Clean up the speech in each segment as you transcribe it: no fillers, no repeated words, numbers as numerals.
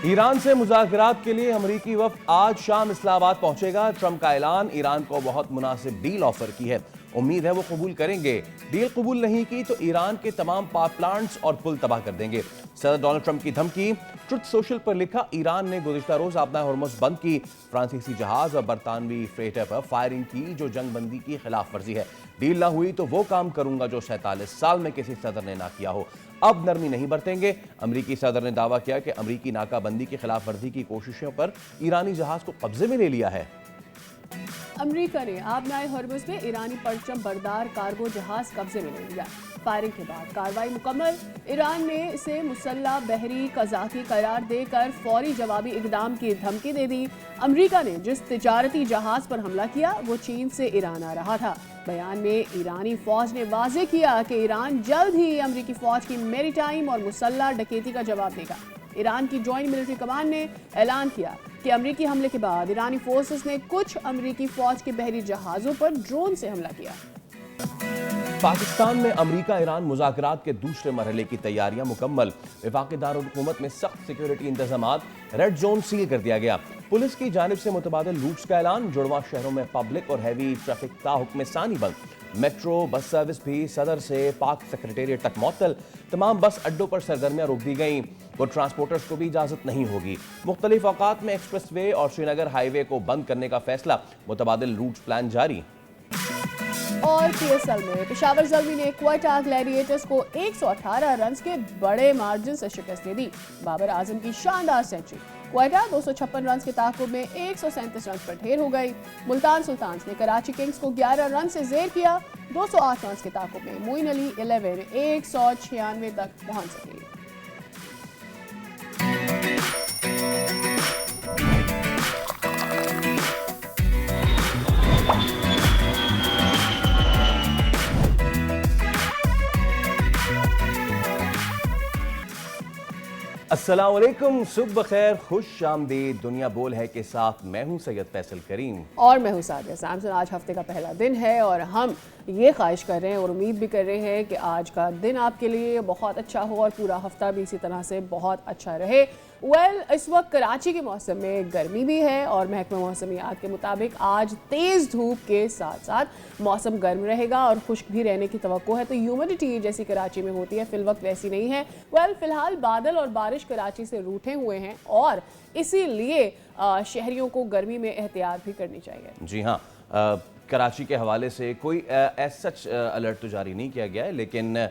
Iran से मुज़ाकरात के लिए अमरीकी वफ़द आज शाम इस्लामाबाद पहुंचेगा। ट्रंप का ऐलान, ईरान को बहुत मुनासिब डील ऑफर की है। उम्मीद है वो कबूल करेंगे। डील कबूल नहीं की तो ईरान के तमाम पावर प्लांट्स और पुल तबाह कर देंगे। सदर डोनाल्ड ट्रंप की धमकी। ट्रुथ सोशल पर लिखा, ईरान ने गुज़िश्ता रोज अपना हॉर्मुज़ बंद की। फ्रांसीसी जहाज और बरतानवी फ्रेटर पर फायरिंग की, जो जंग बंदी की खिलाफ वर्जी है। डील ना हुई तो वो काम करूंगा जो 47 साल में किसी सदर ने ना किया हो। अब नरमी नहीं बरतेंगे। अमरीकी सदर ने दावा किया कि अमरीकी नाकाबंदी की खिलाफ वर्जी की कोशिशों पर ईरानी जहाज को कब्जे में ले लिया है। अमरीका ने आबनाए हॉर्मुज़ में ईरानी परचम बरदार कार्गो जहाज कब्जे में ले लिया। फायरिंग के बाद कार्रवाई मुकम्मल। ईरान ने इसे मुसल्ला बहरी कज़ाकी करार देकर फौरी जवाबी इक़दाम की धमकी दे दी। अमरीका ने जिस तिजारती जहाज पर हमला किया वो चीन से ईरान आ रहा था। बयान में ईरानी फौज ने वाज़े किया कि ईरान जल्द ही अमरीकी फौज की मैरीटाइम और मुसल्ला डकैती का जवाब देगा। ईरान की जॉइंट मिलिट्री कमांड ने ऐलान किया कि अमरीकी हमले के बाद ईरानी फोर्सेस ने कुछ अमरीकी फौज के बहरी जहाज़ों पर ड्रोन से हमला किया। पाकिस्तान में अमरीका ईरान मुज़ाकरात के दूसरे मरहले की तैयारियां मुकम्मल। वफाकी दारुल हुकूमत में सख्त सिक्योरिटी इंतजामात, रेड जोन सील कर दिया गया। पुलिस की जानिब से मुतबादिल रूट्स का ऐलान। जुड़वा शहरों में पब्लिक और हैवी ट्रैफिक ताहुक्म सानी बंद। मेट्रो बस सर्विस भी सदर से पाक सेक्रेटेरिएट तक मअतल। तमाम बस अड्डों पर सरगर्मियां रोक दी गई। वो ट्रांसपोर्टर्स को भी इजाजत नहीं होगी। मुख्तलिफ औकात में एक्सप्रेस वे और श्रीनगर हाईवे को बंद करने का फैसला। मुतबादिल रूट प्लान जारी। और पीएसएल में पेशावर ज़ल्मी ने क्वेटा ग्लैडिएटर्स को 118 रन के बड़े मार्जिन से शिकस्त दे दी। बाबर आजम की शानदार सेंचुरी। क्वेटा 256 रन के ताक़ुब में 137 रन पर ढेर हो गई। मुल्तान सुल्तान्स ने कराची किंग्स को 11 रन से ज़ेर किया। 208 रन के ताक़ुब में मोइन अली 11 196 तक पहुंच सके। अस्सलाम वालेकुम, सुबह खैर, खुश आमदीद। दुनिया बोल है के साथ मैं हूं सैयद फैसल करीम और मैं हूं सादिया सैमसन। आज हफ्ते का पहला दिन है और हम ये ख्वाहिश कर रहे हैं और उम्मीद भी कर रहे हैं कि आज का दिन आपके लिए बहुत अच्छा हो और पूरा हफ्ता भी इसी तरह से बहुत अच्छा रहे। इस वक्त कराची के मौसम में गर्मी भी है और महकमा मौसमियात के मुताबिक आज तेज़ धूप के साथ साथ मौसम गर्म रहेगा और खुश्क भी रहने की तवक्को है। तो ह्यूमिडिटी जैसी कराची में होती है फिल वक्त वैसी नहीं है। फिलहाल बादल और बारिश कराची से रूठे हुए हैं और इसीलिए शहरियों को गर्मी में एहतियात भी करनी चाहिए। जी हाँ, कराची के हवाले से कोई एज सच अलर्ट तो जारी नहीं किया गया है, लेकिन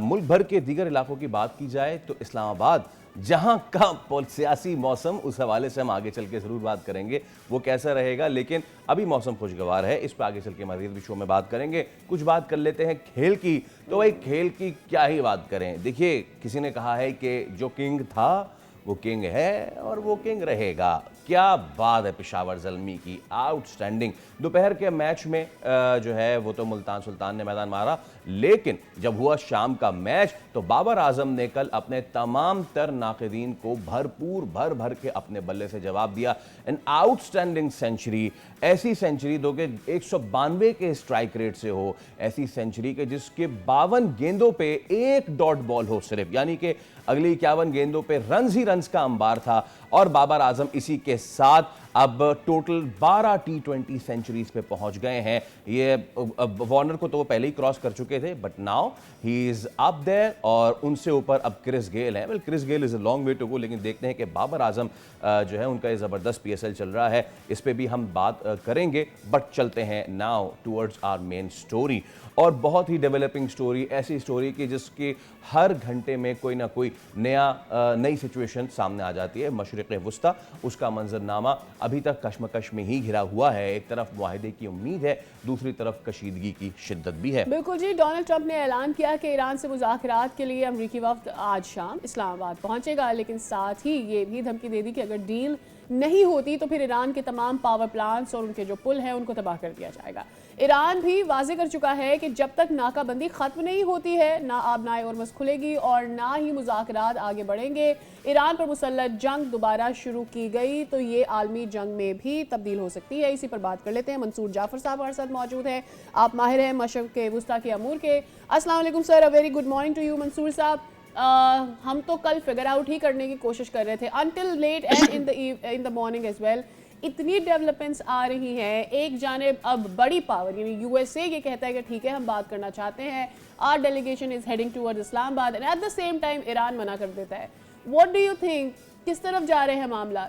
मुल्क भर के दीगर इलाकों की बात की जाए तो इस्लामाबाद जहां का सियासी मौसम, उस हवाले से हम आगे चल के ज़रूर बात करेंगे वो कैसा रहेगा। लेकिन अभी मौसम खुशगवार है, इस पर आगे चल के मज़ीद भी शो में बात करेंगे। कुछ बात कर लेते हैं खेल की। तो भाई खेल की क्या ही बात करें। देखिए, किसी ने कहा है कि जो किंग था वो किंग है और वो किंग रहेगा। क्या बात है पेशावर ज़ल्मी की, आउटस्टैंडिंग। दोपहर के मैच में जो है वो तो मुल्तान सुल्तान ने मैदान मारा, लेकिन जब हुआ शाम का मैच तो बाबर आजम ने कल अपने तमाम तर नाक़िदीन को भरपूर भर के अपने बल्ले से जवाब दिया। एन आउटस्टैंडिंग सेंचुरी, ऐसी सेंचुरी दो कि 192 के स्ट्राइक रेट से हो, ऐसी सेंचुरी के जिसके 52 गेंदों पे एक डॉट बॉल हो सिर्फ, यानी कि अगली 51 गेंदों पे रन्स ही रन्स का अंबार था। और बाबर आजम इसी के साथ अब टोटल 12 T20 सेंचुरीज पे पहुंच गए हैं। ये वार्नर को तो वो पहले ही क्रॉस कर चुके थे, but now he is up there और उनसे ऊपर अब क्रिस गेल है। Chris Gayle is a long way to go, लेकिन देखते हैं कि बाबर आजम जो है उनका ये ज़बरदस्त PSL चल रहा है, इस पे भी हम बात करेंगे। बट चलते हैं now towards our main story, और बहुत ही डेवलपिंग स्टोरी, ऐसी स्टोरी की जिसकी हर घंटे में कोई ना कोई नई सिचुएशन सामने आ जाती है। मशरिक़ वुस्ता, उसका मंजरनामा अभी तक कशमकश में ही घिरा हुआ है। एक तरफ मुआहिदे की उम्मीद है, दूसरी तरफ कशीदगी की शिद्दत भी है। बिल्कुल जी, डोनाल्ड ट्रंप ने ऐलान किया कि ईरान से मुज़ाकरात के लिए अमरीकी वफ़द आज शाम इस्लामाबाद पहुंचेगा, लेकिन साथ ही ये भी धमकी दे दी कि अगर डील नहीं होती तो फिर ईरान के तमाम पावर प्लांट्स और उनके जो पुल हैं उनको तबाह कर दिया जाएगा। ईरान भी वाजे कर चुका है कि जब तक नाकाबंदी खत्म नहीं होती है ना आबनाए हॉर्मुज़ खुलेगी और ना ही मुज़ाकरात आगे बढ़ेंगे। ईरान पर मुसल्लत जंग दोबारा शुरू की गई तो ये आलमी जंग में भी तब्दील हो सकती है। इसी पर बात कर लेते हैं। मंसूर जाफर साहब हमारे साथ मौजूद हैं, आप माहिर हैं मशरिक़ वुस्ता के अमूर के। अस्सलाम वालेकुम sir, a very good morning to you Mansoor साहब। हम तो कल फिगर आउट ही करने की कोशिश कर रहे थे, until late and in the morning as well. इतनी डेवलपमेंट्स आ रही हैं, एक जानिब अब बड़ी पावर यानी यूएसए ये कहता है कि ठीक है हम बात करना चाहते हैं, our delegation is heading towards Islamabad, and at the same time Iran मना कर देता है। व्हाट डू यू थिंक, किस तरफ जा रहे हैं मामला?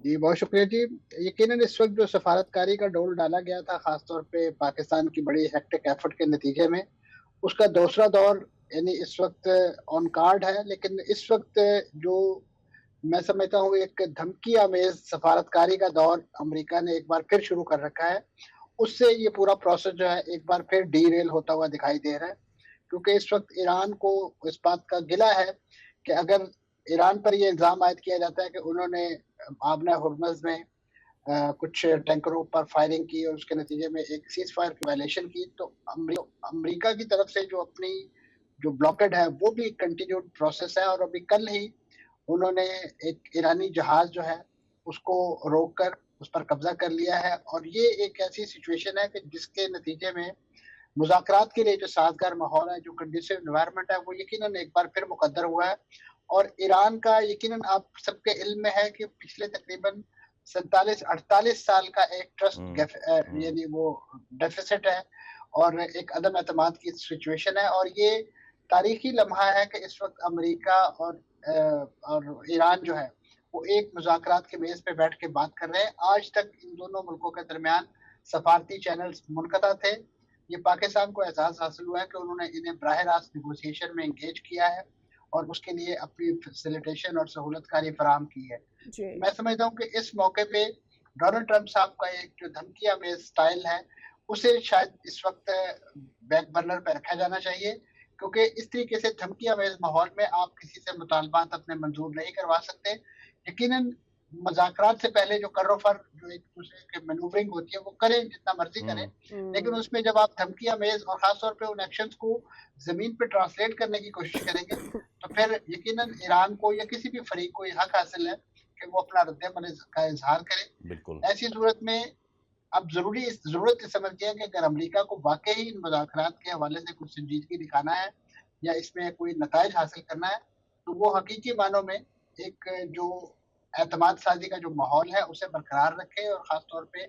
जी, बहुत शुक्रिया जी। यकीनन इस वक़्त जो सफारतकारी का डोल डाला गया था, ख़ास तौर पे पाकिस्तान की बड़ी हेक्टिक एफ़र्ट के नतीजे में, उसका दूसरा दौर यानी इस वक़्त ऑन कार्ड है। लेकिन इस वक़्त जो मैं समझता हूँ एक धमकी आमेज़ सफारतकारी का दौर अमेरिका ने एक बार फिर शुरू कर रखा है। उससे ये पूरा प्रोसेस जो है एक बार फिर डीरेल होता हुआ दिखाई दे रहा है। क्योंकि इस वक़्त ईरान को इस बात का गिला है कि अगर ईरान पर ये इल्ज़ाम आयद किया जाता है कि उन्होंने आबना हुर्मुज़ में कुछ टैंकरों पर फायरिंग की और उसके नतीजे में एक सीज़ फायर की वायलेशन की, तो अमेरिका की तरफ से जो अपनी जो ब्लॉकेड है वो भी कंटिन्यूड प्रोसेस है। और अभी कल ही उन्होंने एक ईरानी जहाज जो है उसको रोककर उस पर कब्जा कर लिया है। और ये एक ऐसी सिचुएशन है कि जिसके नतीजे में मुज़ाकरात के लिए जो साज़गार माहौल है, जो कंडुसिव एनवायरनमेंट है, वो यकीनन एक बार फिर मुकद्दर हुआ है। और ईरान का यकीनन आप सबके इल्म में है कि पिछले तकरीबन 47-48 साल का एक यानी वो डेफिसिट है और एक अदम एतमाद की सिचुएशन है। और ये तारीखी लम्हा है कि इस वक़्त अमेरिका और ईरान जो है वो एक मुज़ाकरात के मेज़ पे बैठ के बात कर रहे हैं। आज तक इन दोनों मुल्कों के दरमियान सफारती चैनल्स मुनक़ता थे। ये पाकिस्तान को एहसास हासिल हुआ है कि उन्होंने इन्हें बराह रास्त नेगोशिएशन में एंगेज किया है और उसके लिए अपनी फैसिलिटेशन और सहूलतकारी फराहम की है। जी। मैं समझता हूँ कि इस मौके पे डोनाल्ड ट्रंप साहब का एक जो धमकी आमेज़ स्टाइल है, उसे शायद इस वक़्त बैक बर्नर पे रखा जाना चाहिए। क्योंकि इस तरीके से धमकी आमेज़ माहौल में आप किसी से मुतालबात अपने मंज़ूर नहीं करवा सकते। यकीनन मुज़ाकरात से पहले जो करो-फर जो एक-दूसरे की मैनूवरिंग होती है वो करें, जितना मर्ज़ी करें। लेकिन उसमें जब आप धमकी आमेज़ और ख़ास तौर पे उन एक्शंस को ज़मीन पे ट्रांसलेट करने की कोशिश करेंगे, तो फिर यकीनन ईरान को या किसी भी फ़रीक को ये हक हासिल है कि वो अपना रद्द-ए-अमल का इज़हार करे। बिल्कुल। ऐसी सूरत में अब ज़रूरत ये समझ गया कि अगर अमेरिका को वाक़ई ही इन मुज़ाकरात के हवाले से कुछ संजीदगी दिखाना है या इसमें कोई नताइज हासिल करना है, तो वो हकीकी मानों में एक जो एतमाद साज़ी का जो माहौल है उसे बरकरार रखे और ख़ास तौर पे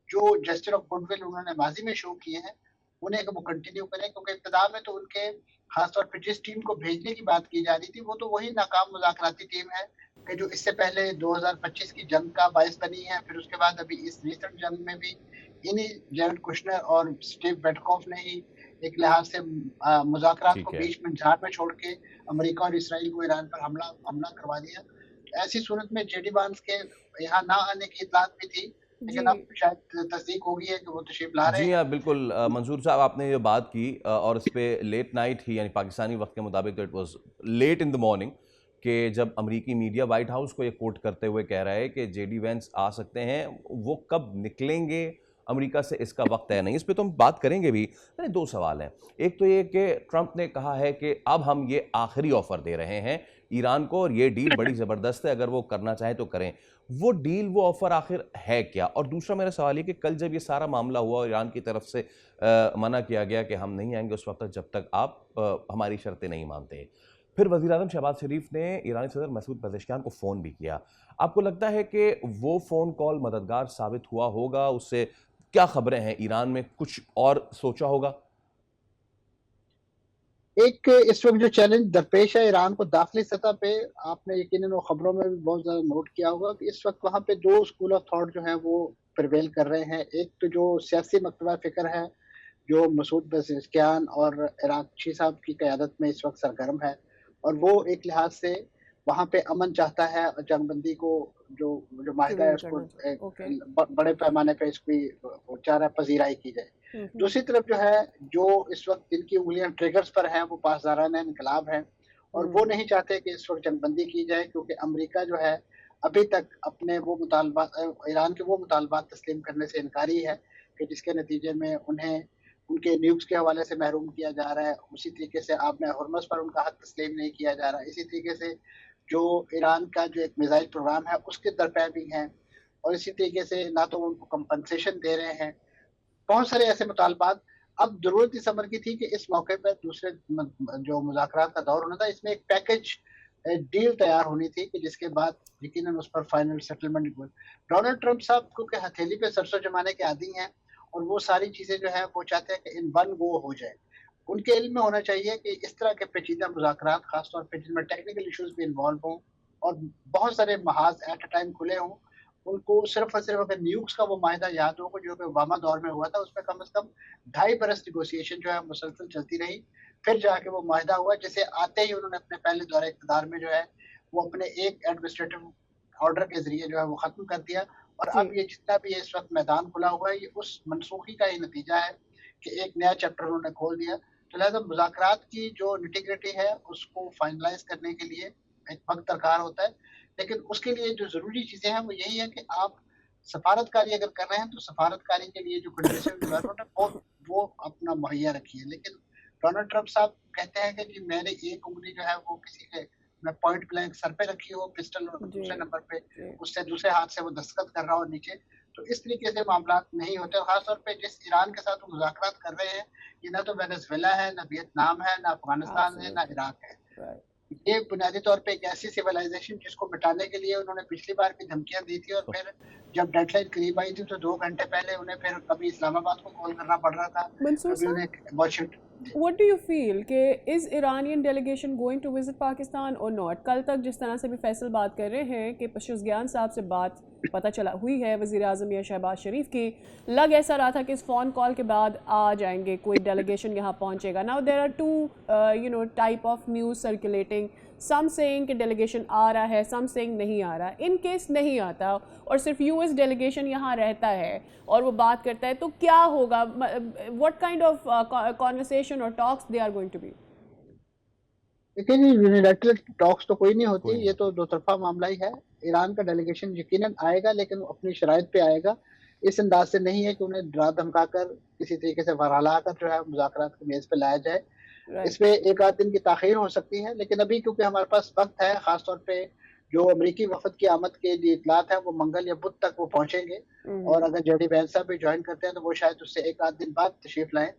जो जेस्चर ऑफ गुडविल उन्होंने माज़ी में शो किए हैं, उन्हें वो कंटिन्यू करें। क्योंकि इब्तिदा में तो उनके ख़ास तौर पे जिस टीम को भेजने की बात की जा रही थी, वो तो वही नाकाम मुज़ाकराती टीम है कि जो इससे पहले 2025 की जंग का बाइस बनी है। फिर उसके बाद अभी इस रीसेंट जंग में भी इन्हीं जेरेड कुशनर और स्टीव विटकॉफ ने ही एक लिहाज से मुज़ाकरात को ठीक है। बीच में झाड़ में छोड़ के अमेरिका और इसराइल को ईरान पर हमला करवा दिया। ऐसी सूरत में जेडी वांस के यहाँ ना आने की इत्तलात भी थी, लेकिन जी। अब शायद तस्दीक हो गई है कि वो तशरीफ ला रहे जी हैं। हाँ, बिल्कुल। मंजूर साहब, आपने ये बात की और इस पे लेट नाइट ही यानी पाकिस्तानी वक्त के मुताबिक तो it was late in the morning कि जब अमेरिकी मीडिया व्हाइट हाउस को ये कोट करते हुए कह रहा है कि जेडी वेंस आ सकते हैं, वो कब निकलेंगे अमेरिका से इसका वक्त तय नहीं। इस पे तो हम बात करेंगे भी। मेरे दो सवाल हैं। एक तो ये कि ट्रंप ने कहा है कि अब हम ये आखिरी ऑफर दे रहे हैं ईरान को और ये डील बड़ी ज़बरदस्त है, अगर वो करना चाहें तो करें। वो डील, वो ऑफर आखिर है क्या? और दूसरा मेरा सवाल ये कि कल जब ये सारा मामला हुआ और ईरान की तरफ से मना किया गया कि हम नहीं आएंगे उस वक्त तक जब तक आप हमारी शर्तें नहीं मानते, फिर वज़ीर-ए-आज़म शहबाज शरीफ ने ईरानी सदर मसूद पेज़ेश्कियान को फ़ोन भी किया। आपको लगता है कि वो फ़ोन कॉल मददगार साबित हुआ होगा? उससे क्या खबरें हैं? ईरान में कुछ और सोचा होगा? एक इस वक़्त जो चैलेंज दरपेश है ईरान को दाख़िली सतह पे, आपने यकीनन वो खबरों में भी बहुत ज़्यादा नोट किया होगा कि इस वक़्त वहाँ पे 2 स्कूल ऑफ थॉट जो हैं वो प्रिवेल कर रहे हैं। एक तो जो सियासी मकतबा फ़िक्र है, जो मसूद पेज़ेश्कियान और इराक़ची साहब की क़यादत में इस वक़्त सरगर्म है और वो एक लिहाज से वहाँ पे अमन चाहता है और जंगबंदी को जो जो माहिदा है प्रिवेल उसको करना एक ओके। बड़े पैमाने पे इसकी वो चाह रहा है पज़ीराई की जाए। दूसरी तरफ जो है, जो इस वक़्त जिनकी उँगलियाँ ट्रिगर्स पर हैं, वो पासदारान इनकलाब हैं और वो नहीं चाहते कि इस वक़्त जंगबंदी की जाए। क्योंकि अमेरिका जो है, अभी तक अपने वो ईरान के वो मुतालबात तस्लीम करने से इनकारी है कि जिसके नतीजे में उन्हें उनके न्यूज़ के हवाले से महरूम किया जा रहा है। उसी तरीके से आबना हुर्मुज़ पर उनका हक तस्लीम नहीं किया जा रहा है। इसी तरीके से जो ईरान का जो एक मिसाइल प्रोग्राम है, उसके दरपे भी हैं और इसी तरीके से ना तो उनको कंपनसेशन दे रहे हैं। बहुत सारे ऐसे मुतालबात अब ज़रूरत इस अमर की थी कि इस मौके पे दूसरे जो मुज़ाकरात का दौर होना था, इसमें एक पैकेज डील तैयार होनी थी कि जिसके बाद यकीनन उस पर फाइनल सेटलमेंट हुआ। डोनाल्ड ट्रंप साहब क्योंकि हथेली पे सरसों जमाने के आदी हैं और वो सारी चीज़ें जो है वो चाहते हैं कि इन वन गो हो जाए। उनके इल्म में होना चाहिए कि इस तरह के पेचीदा मुज़ाकरात ख़ास तौर पे जिनमें टेक्निकल इश्यूज़ भी इन्वॉल्व हों और बहुत सारे महाज़ एट अ टाइम खुले हों, उनको सिर्फ़ और सिर्फ़ अगर न्यूक्स का वो माहदा याद हो जो कि ओबामा दौर में हुआ था, उसमें कम से कम 2.5 बरस नेगोशिएशन जो है मुसलसल चलती रही। फिर जाके वो माहदा हुआ जिसे आते ही उन्होंने अपने पहले दौरे इक़्तिदार में जो है, वो अपने एक एडमिनिस्ट्रेटिव ऑर्डर के ज़रिए जो है वो ख़त्म कर दिया और जी। अब ये जितना भी इस वक़्त मैदान खुला हुआ है, ये उस मनसूखी का ही नतीजा है कि एक नया चैप्टर उन्होंने खोल दिया। तो लिहाज़ा मुज़ाकरात की जो निटी-ग्रिटी है, उसको फाइनलाइज़ करने के लिए एक वक़्त दरकार होता है। लेकिन उसके लिए जो ज़रूरी चीज़ें हैं, वो यही है कि आप सफारतकारी अगर कर रहे हैं, तो सफारतकारी के लिए जो कंडीशन एनवायरनमेंट है, वो अपना मुहैया रखिए। लेकिन डोनाल्ड ट्रंप साहब कहते हैं कि जी मैंने एक उँगली जो है वो किसी के मैं पॉइंट ब्लैंक सर पे रखी हो पिस्टल और जी। दूसरे नंबर पे जी। उससे दूसरे हाथ से वो दस्तखत कर रहा हो नीचे। तो इस तरीके से मामलात नहीं होते और ख़ास तौर पे जिस ईरान के साथ वो मुज़ाकरात कर रहे हैं, ये ना तो वेनेज़ुएला है, ना वियतनाम है, ना अफ़गानिस्तान है, ना एब्सोल्युटली। इराक है। राइट। ये बुनियादी तौर पे एक ऐसी सिविलाइज़ेशन जिसको मिटाने के लिए उन्होंने पिछली बार भी धमकियाँ दी थी और फिर जब डेडलाइन करीब आई थी तो 2 घंटे पहले उन्हें फिर कभी इस्लामाबाद को कॉल करना पड़ रहा था, मंसूर कभी साहब, उन्हें वाशिंगटन। जी। what do you feel कि is Iranian delegation going to visit Pakistan or not? कल तक जिस तरह से भी फैसल बात कर रहे हैं कि पशुज़ज्ञान साहब से बात पता चला हुई है वज़ीर आज़म या शहबाज शरीफ की, लग ऐसा रहा था कि इस फ़ोन कॉल के बाद आ जाएंगे, कोई डेलीगेशन यहाँ पहुँचेगा। Now there are two type of news circulating, some saying कि डेलीगेशन आ रहा है, सम सेइंग नहीं आ रहा। इन केस नहीं आता और सिर्फ यूएस डेलीगेशन यहाँ रहता है और वो बात करता है, तो क्या होगा? व्हाट काइंड ऑफ कॉन्वर्सेशन और talks they are going to be? देखिए जी, यूनिलैटरल टॉक्स तो कोई नहीं होती, कोई नहीं ये तो होती। दो तरफ़ा मामला ही है। ईरान का डेलीगेशन यकीनन आएगा लेकिन वो अपनी शराइत पे आएगा। इस अंदाज़ से नहीं है कि उन्हें डरा-धमका कर किसी तरीके से बरहला कर जो है मुज़ाकरात की मेज़ पे लाया जाए। राइट। इसमें 1 आध दिन की ताख़ीर हो सकती है, लेकिन अभी क्योंकि हमारे पास वक़्त है, ख़ास तौर पे जो अमरीकी वफ़द की आमद के लिए इत्तलात हैं, वो मंगल या बुध तक वो पहुँचेंगे और अगर जेडी वैंस साहब भी जॉइन करते हैं, तो वो शायद उससे 1 आध दिन बाद तशरीफ़ लाएँ।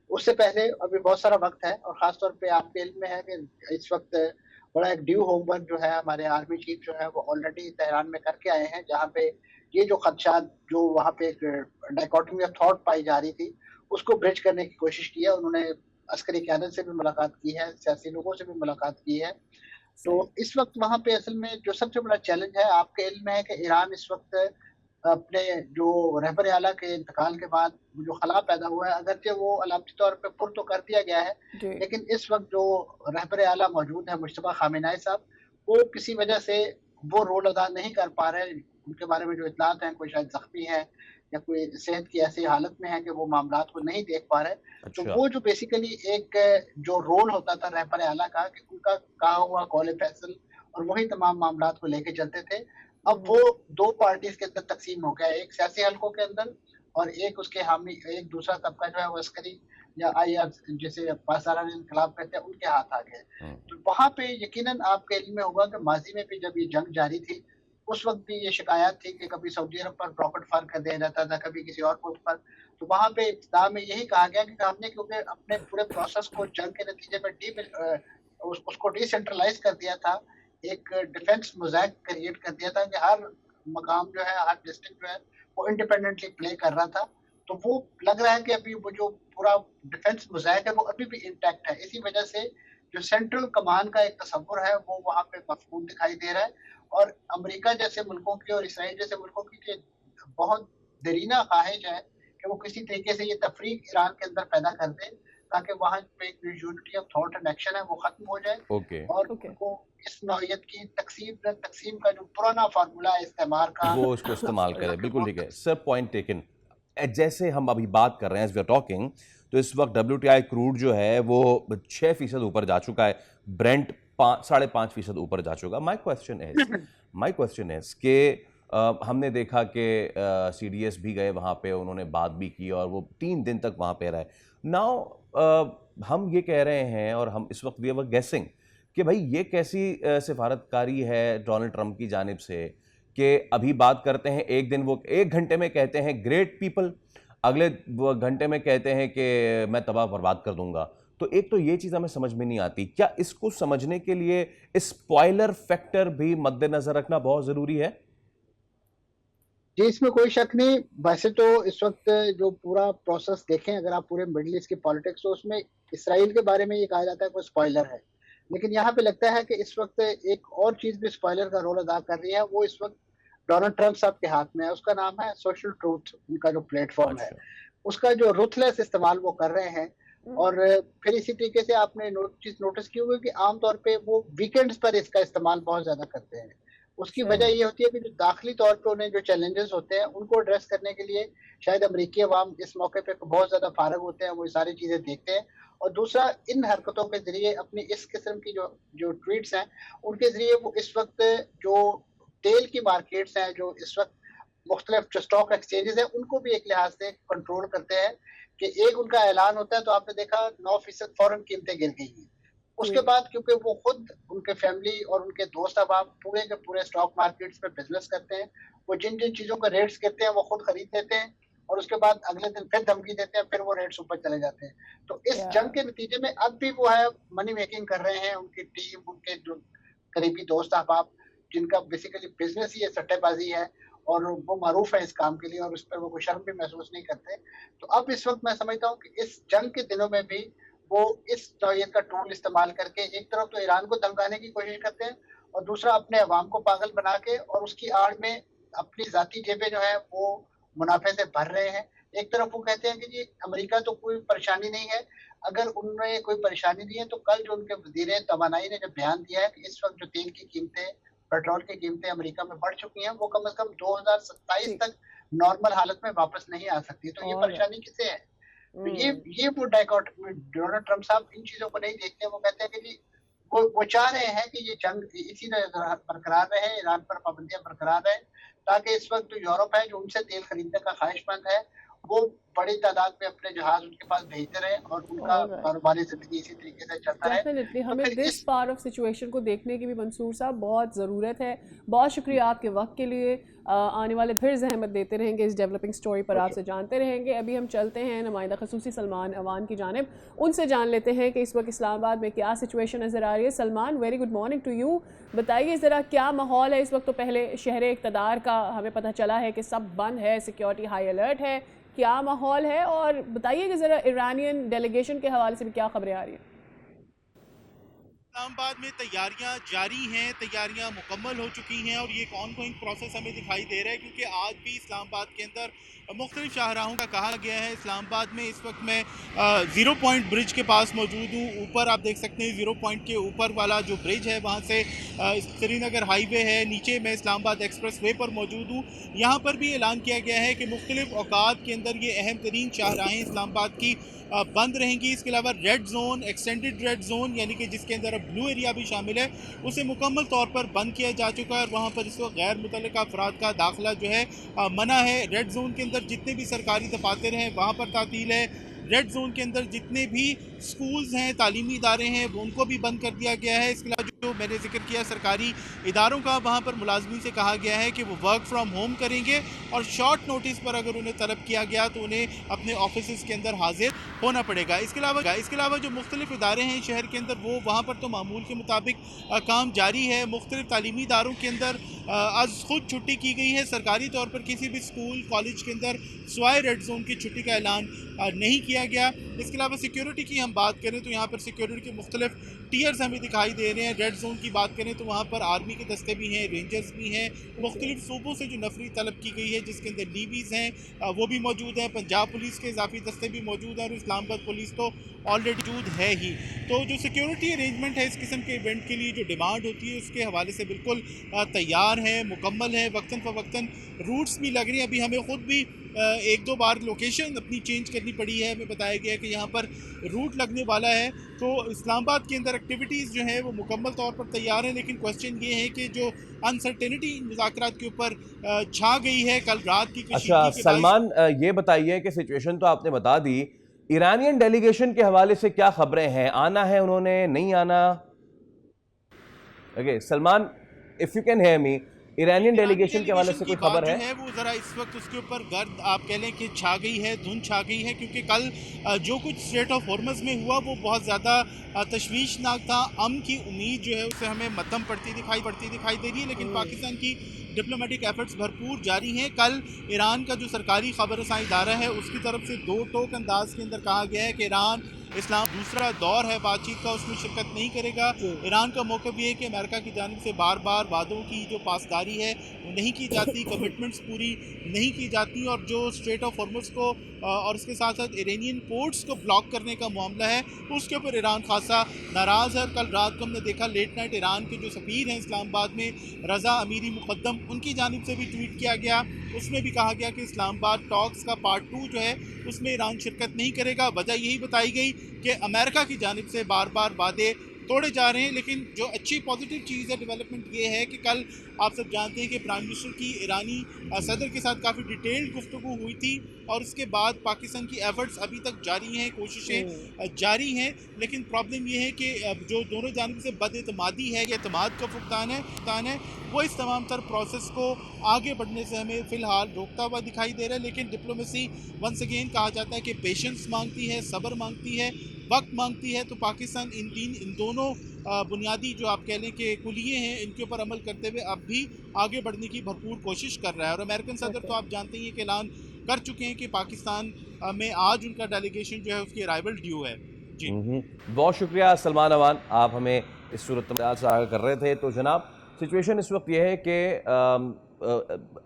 उससे पहले अभी बहुत सारा वक़्त है और ख़ास तौर पे आपके इल्म में है कि इस वक़्त बड़ा एक ड्यू होमवर्क जो है हमारे आर्मी चीफ़ जो है, वो ऑलरेडी तेहरान में करके आए हैं, जहाँ पे ये जो ख़दशात जो वहाँ पे एक डायकोटमी ऑफ थॉट पाई जा रही थी, उसको ब्रिज करने की कोशिश की है। उन्होंने अस्करी क़यादत से भी मुलाकात की है, सियासी लोगों से भी मुलाकात की है। तो सही। इस वक़्त वहाँ पे असल में जो सबसे बड़ा चैलेंज है, आपके इल्म में है कि ईरान इस वक़्त अपने जो रहबर आला के इंतकाल के बाद जो खला पैदा हुआ है, अगरचे वो अलामती तौर पे पुर तो कर दिया गया है, जी। लेकिन इस वक़्त जो रहबर आला मौजूद है मुज्तबा खामेनी साहब, वो किसी वजह से वो रोल अदा नहीं कर पा रहे। उनके बारे में जो इत्तलात हैं, कोई शायद ज़ख्मी है या कोई सेहत की ऐसी हालत में है कि वो मामलात को नहीं देख पा रहे। तो अच्छा। वो जो बेसिकली एक जो रोल होता था रहबर आला का कि उनका कहा हुआ कौल फैसल और वही तमाम मामलात को लेके चलते थे। अब वो 2 पार्टीज़ के अंदर तक़सीम हो गया है, एक सियासी हलकों के अंदर और एक उसके हामी एक दूसरा तबका जो है वो अस्करी या आईआर जिसे पासदारान इन्क़िलाब कहते हैं, उनके हाथ आ गया है। हुँ। तो वहाँ पे यकीनन आपके इल्म में होगा कि माज़ी में भी जब ये जंग जारी थी, उस वक़्त भी ये शिकायत थी कि कभी सऊदी अरब पर रॉकेट फायर कर दिया जाता था, कभी किसी और मुल्क पर। तो वहाँ पे इब्तिदा में यही कहा गया कि हमने क्योंकि अपने पूरे प्रोसेस को जंग के नतीजे में उसको डिसेंट्रलाइज़ कर दिया था, एक डिफेंस मोज़ैक क्रिएट कर दिया था कि हर मकाम जो है, हर डिस्ट्रिक्ट जो है, वो इंडिपेंडेंटली प्ले कर रहा था। तो वो लग रहा है कि अभी वो जो पूरा डिफेंस मोज़ैक है, वो अभी भी इंटैक्ट है। इसी वजह से जो सेंट्रल कमान का एक तसव्वुर है, वो वहाँ पे मफ़कूद दिखाई दे रहा है और अमेरिका जैसे मुल्कों की और इसराइल जैसे मुल्कों की जो बहुत देरीना ख़्वाहिश है कि वो किसी तरीके से ये तफ़रीक ईरान के अंदर पैदा कर दें, ताकि वहाँ पे एक unity of thought and action है, वो ख़त्म हो जाए ओके। और ओके। उनको इस नौइयत की तक़सीम का जो पुराना फ़ॉर्मूला है इस्तेमार का वो उसको इस्तेमाल करें, बिल्कुल वो ठीक है। Sir, point taken. जैसे हम अभी बात कर रहे हैं, एज़ वी आर टॉकिंग, तो इस वक्त डब्ल्यूटीआई क्रूड जो है वो 6% ऊपर जा चुका है, ब्रेंट 5.5% ऊपर जा चुका। माई क्वेश्चन इज कि हमने देखा कि सीडीएस भी गए वहाँ पे, उन्होंने बात भी की और वो 3 दिन तक वहाँ पे रहे। नाउ हम ये कह रहे हैं और हम इस वक्त वी आर गेसिंग कि भाई ये कैसी सिफारतकारी है डोनाल्ड ट्रंप की जानिब से कि अभी बात करते हैं, एक दिन वो 1 घंटे में कहते हैं ग्रेट पीपल, अगले वो घंटे में कहते हैं कि मैं तबाह बर्बाद कर दूंगा। तो एक तो ये चीज़ हमें समझ में नहीं आती, क्या इसको समझने के लिए स्पॉइलर फैक्टर भी मद्देनजर रखना बहुत ज़रूरी है? जी, इसमें कोई शक नहीं। वैसे तो इस वक़्त जो पूरा प्रोसेस देखें, अगर आप पूरे मिडल ईस्ट की पॉलिटिक्स, तो उसमें इसराइल के बारे में ये कहा जाता है कोई स्पॉइलर है। लेकिन यहाँ पे लगता है कि इस वक़्त एक और चीज़ भी स्पॉइलर का रोल अदा कर रही है, वो इस वक़्त डोनाल्ड ट्रम्प साहब के हाथ में है। उसका नाम है सोशल ट्रूथ, उनका जो प्लेटफ़ॉर्म है। अच्छा। उसका जो रूथलेस इस्तेमाल वो कर रहे हैं। हम्म, और फिर इसी तरीके से आपने चीज़ नोटिस की होगी कि आम तौर पे वो वीकेंड्स पर इसका इस्तेमाल बहुत ज़्यादा करते हैं। उसकी वजह सही। ये होती है कि जो दाखिली तौर पे उन्हें जो चैलेंजेस होते हैं, उनको एड्रेस करने के लिए शायद अमेरिकी अवाम इस मौके पे बहुत ज़्यादा फ़ारग होते हैं, वो ये सारी चीज़ें देखते हैं। और दूसरा, इन हरकतों के ज़रिए अपनी इस किस्म की जो जो ट्वीट्स हैं, उनके ज़रिए वो इस वक़्त जो तेल की मार्केट्स हैं, जो इस वक़्त मुख्तलिफ जो स्टॉक एक्सचेंजेस हैं, उनको भी एक लिहाज से कंट्रोल करते हैं कि एक उनका ऐलान होता है तो आपने देखा 9% फ़ौरन कीमतें गिर गई हैं। जी। उसके बाद क्योंकि वो खुद, उनके फैमिली और उनके दोस्त अहबाब पूरे के पूरे स्टॉक मार्केट्स में बिज़नेस करते हैं। वो जिन-जिन चीज़ों के रेट्स गिरते हैं वो खुद खरीद लेते हैं और उसके बाद अगले दिन फिर धमकी देते हैं, फिर वो रेट्स ऊपर चले जाते हैं। तो इस या जंग के नतीजे में अब भी वो है मनी मेकिंग कर रहे हैं, उनकी टीम, उनके जो करीबी दोस्त अहबाब, जिनका बेसिकली बिज़नेस ही ये सट्टेबाज़ी है और वो मारूफ़ है इस काम के लिए और उस पर वो कोई शर्म भी महसूस नहीं करते। तो अब इस वक़्त मैं समझता हूँ कि इस जंग के दिनों में भी वो इस नौइयत का टूल इस्तेमाल करके एक तरफ तो ईरान को धमकाने की कोशिश करते हैं और दूसरा अपने अवाम को पागल बना के और उसकी आड़ में अपनी ज़ाती जेबें जो हैं वो मुनाफ़े से भर रहे हैं। एक तरफ वो कहते हैं कि जी अमेरिका तो कोई परेशानी नहीं है, अगर उन्हें कोई परेशानी नहीं है तो कल जो उनके वज़ीर तवानाई ने जो बयान दिया है कि इस वक़्त जो तेल की कीमतें, पेट्रोल की कीमतें अमेरिका में बढ़ चुकी हैं, वो कम से कम 2027 जी। तक नॉर्मल हालत में वापस नहीं आ सकती। तो ये ऑलराइट। परेशानी किसे है? तो हम्म। ये वो डाइकोटोमी डोनाल्ड ट्रम्प साहब इन चीज़ों को नहीं देखते। वो कहते हैं कि जी वो चाह रहे हैं कि ये जंग इसी तरह बरकरार रहे, ईरान पर पाबंदियाँ बरकरार रहें, ताकि इस वक़्त जो यूरोप है, जो उनसे तेल खरीदने का ख़्वाहिशमंद है, वो बड़ी तादाद में अपने जहाज़ उनके पास भेजते रहें और उनका ऑलराइट। कारोबारी ज़िंदगी इसी तरीके से चलता रहे। डेफिनेटली तो हमें फिर दिस इस पार्ट ऑफ सिचुएशन को देखने की भी मंसूर साहब बहुत ज़रूरत है। बहुत शुक्रिया आपके वक्त के लिए। आने वाले फिर जहमत देते रहेंगे, इस डेवलपिंग स्टोरी पर आपसे जानते रहेंगे। अभी हम चलते हैं नुमाइंदा खसूसी सलमान अवान की जानिब, उनसे जान लेते हैं कि इस वक्त इस्लामाबाद में क्या सिचुएशन नज़र आ रही है। Salman, very good morning to you. बताइए ज़रा क्या माहौल है इस वक्त। तो पहले शहर इक़्तिदार का हमें पता चला है कि सब बंद है, सिक्योरिटी हाई अलर्ट है, क्या माहौल है? और बताइए कि ज़रा ईरानियन डेलीगेशन के हवाले से भी क्या खबरें आ रही हैं। इस्लामाबाद में तैयारियां जारी हैं, तैयारियां मुकम्मल हो चुकी हैं और ये एक ऑनगोइंग प्रोसेस हमें दिखाई दे रहा है, क्योंकि आज भी इस्लामाबाद के अंदर मुख्तलिफ शाहराहों का कहा गया है। इस्लामाबाद में इस वक्त मैं ज़ीरो पॉइंट ब्रिज के पास मौजूद हूँ। ऊपर आप देख सकते हैं ज़ीरो पॉइंट के ऊपर वाला जो ब्रिज है वहाँ से श्रीनगर हाईवे है, नीचे मैं इस्लामाबाद एक्सप्रेस वे पर मौजूद हूँ। यहाँ पर भी ऐलान किया गया है कि मुख्तलिफ औकात के अंदर ये अहम तरीन शाहराहें इस्लामाबाद की बंद रहेंगी। इसके अलावा red zone, extended red zone, यानी कि जिसके अंदर अब ब्लू एरिया भी शामिल है, उसे मुकम्मल तौर पर बंद किया जा चुका है और वहाँ पर इस वक्त गैर मुतल्लिका अफराद का दाखिला जो है मना है। रेड जोन के अंदर जितने भी सरकारी दफातर हैं वहाँ पर तातील है। रेड जोन के अंदर जितने भी स्कूल्स हैं, तालीमी इदारे हैं, उनको भी बंद कर दिया गया है। इसके अलावा जो मैंने जिक्र किया सरकारी इदारों का, वहाँ पर मुलाजमीन से कहा गया है कि वो वर्क फ्राम होम करेंगे और शॉर्ट नोटिस पर अगर उन्हें तलब किया गया तो उन्हें अपने ऑफिस के अंदर हाजिर होना पड़ेगा। इसके अलावा जो मुख्तलिफ इदारे हैं शहर के अंदर, वो वहाँ पर तो मामूल के मुताबिक काम जारी है। मुख्तलिफ तालीमी इदारों के अंदर आज खुद छुट्टी की गई है। सरकारी तौर पर किसी भी स्कूल कॉलेज के अंदर स्वाय रेड जोन की छुट्टी का ऐलान नहीं किया गया। इसके अलावा सिक्योरिटी की हम बात करें तो यहाँ पर सिक्योरिटी के मुख्तलिफ टीयर्स हमें दिखाई दे रहे हैं। रेड जोन की बात करें तो वहाँ पर आर्मी के दस्ते भी हैं, रेंजर्स भी हैं, मुख्तलिफ सूबों से जो नफरी तलब की गई है जिसके अंदर लीवीज़ हैं वो भी मौजूद हैं, पंजाब पुलिस के इजाफी दस्ते भी मौजूद हैं और इस्लामाबाद पुलिस तो ऑलरेडी मौजूद है ही। तो जो सिक्योरिटी अरेंजमेंट है इस किस्म के इवेंट के लिए जो डिमांड होती है उसके हवाले से बिल्कुल तैयार है, मुकम्मल है। वक्तन फ़वक्तन रूट्स भी लग रही हैं। अभी हमें ख़ुद भी एक दो बार लोकेशन अपनी चेंज करनी पड़ी है। हमें बताया गया कि यहाँ पर रूट लगने वाला है। तो इस्लामाबाद के अंदर एक्टिविटीज़ जो है वो मुकम्मल तौर पर तैयार हैं, लेकिन क्वेश्चन ये है कि जो अनसर्टेनिटी मुज़ाकरात के ऊपर छा गई है कल रात की अच्छा कशीदगी के सलमान, ये बताइए कि सिचुएशन तो आपने बता दी, ईरानियन डेलीगेशन के हवाले से क्या खबरें हैं? आना है उन्होंने, नहीं आना? Okay Salman, if you can hear me, Iranian Irani delegation के हवाले से डेलीगेशन की कोई बात खबर जो है? है वो ज़रा इस वक्त उसके ऊपर गर्द आप कह लें कि छा गई है, धुंध छा गई है, क्योंकि कल जो कुछ स्ट्रेट ऑफ हॉर्मज़ में हुआ वो बहुत ज़्यादा तशवीशनाक था। अमन की उम्मीद जो है उससे हमें मद्धम पड़ती दिखाई दे रही है, लेकिन पाकिस्तान की डिप्लोमेटिक एफर्ट्स भरपूर जारी हैं। कल ईरान का जो सरकारी खबर रसानी इदारा है उसकी तरफ से दो टोक अंदाज के अंदर कहा गया है कि ईरान इस्लाम दूसरा दौर है बातचीत का, उसमें शिरकत नहीं करेगा। ईरान का मौक़िफ़ ये है कि अमेरिका की जानिब से बार बार वादों की जो पासदारी है वो नहीं की जाती, कमिटमेंट्स पूरी नहीं की जाती, और जो स्ट्रेट ऑफ हॉर्मुज़ को और उसके साथ साथ इरानियन पोर्ट्स को ब्लॉक करने का मामला है उसके ऊपर ईरान खासा नाराज़ है। कल रात को हमने देखा लेट नाइट ईरान के जो सफ़ीर हैं इस्लामाबाद में, रज़ा अमीरी मुक़द्दम, उनकी जानिब से भी ट्वीट किया गया। उसमें भी कहा गया कि इस्लामाबाद टॉक्स का पार्ट 2 जो है उसमें ईरान शिरकत नहीं करेगा। वजह यही बताई गई कि अमेरिका की जानिब से बार बार वादे तोड़े जा रहे हैं। लेकिन जो अच्छी पॉजिटिव चीज़ है, डेवलपमेंट ये है कि कल आप सब जानते हैं कि प्राइम मिनिस्टर की ईरानी सदर के साथ काफ़ी डिटेल्ड गुफ्तगू हुई थी, और उसके बाद पाकिस्तान की एफर्ट्स अभी तक जारी हैं, कोशिशें जारी हैं। लेकिन प्रॉब्लम ये है कि जो दोनों जानिब से बदएतमादी है या एतमाद का फुकदान है वो इस तमाम तर प्रोसेस को आगे बढ़ने से हमें फ़िलहाल रोकता हुआ दिखाई दे रहा है। लेकिन डिप्लोमेसी वंस अगेन कहा जाता है कि पेशेंस मांगती है, सब्र मांगती है, वक्त मांगती है। तो पाकिस्तान इन दोनों बुनियादी जो आप कह लें कि कुलिये हैं इनके ऊपर अमल करते हुए अब भी आगे बढ़ने की भरपूर कोशिश कर रहा है। और अमेरिकन सदर तो आप जानते ही हैं कि ऐलान कर चुके हैं कि पाकिस्तान में आज उनका डेलीगेशन जो है उसकी अराइवल ड्यू है। जी बहुत शुक्रिया सलमान अमान, आप हमें इस सूरत से आगाह कर रहे थे। तो जनाब, सिचुएशन इस वक्त यह है कि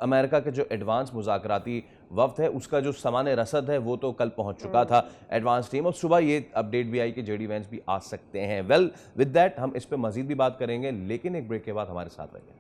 अमेरिका के जो एडवांस मुज़ाकराती वफ्द है उसका जो सामान रसद है वो तो कल पहुंच चुका था एडवांस टीम, और सुबह ये अपडेट भी आई कि जेडी वैंस भी आ सकते हैं। वेल विद दैट हम इस पर मजीद भी बात करेंगे, लेकिन एक ब्रेक के बाद हमारे साथ रहिए।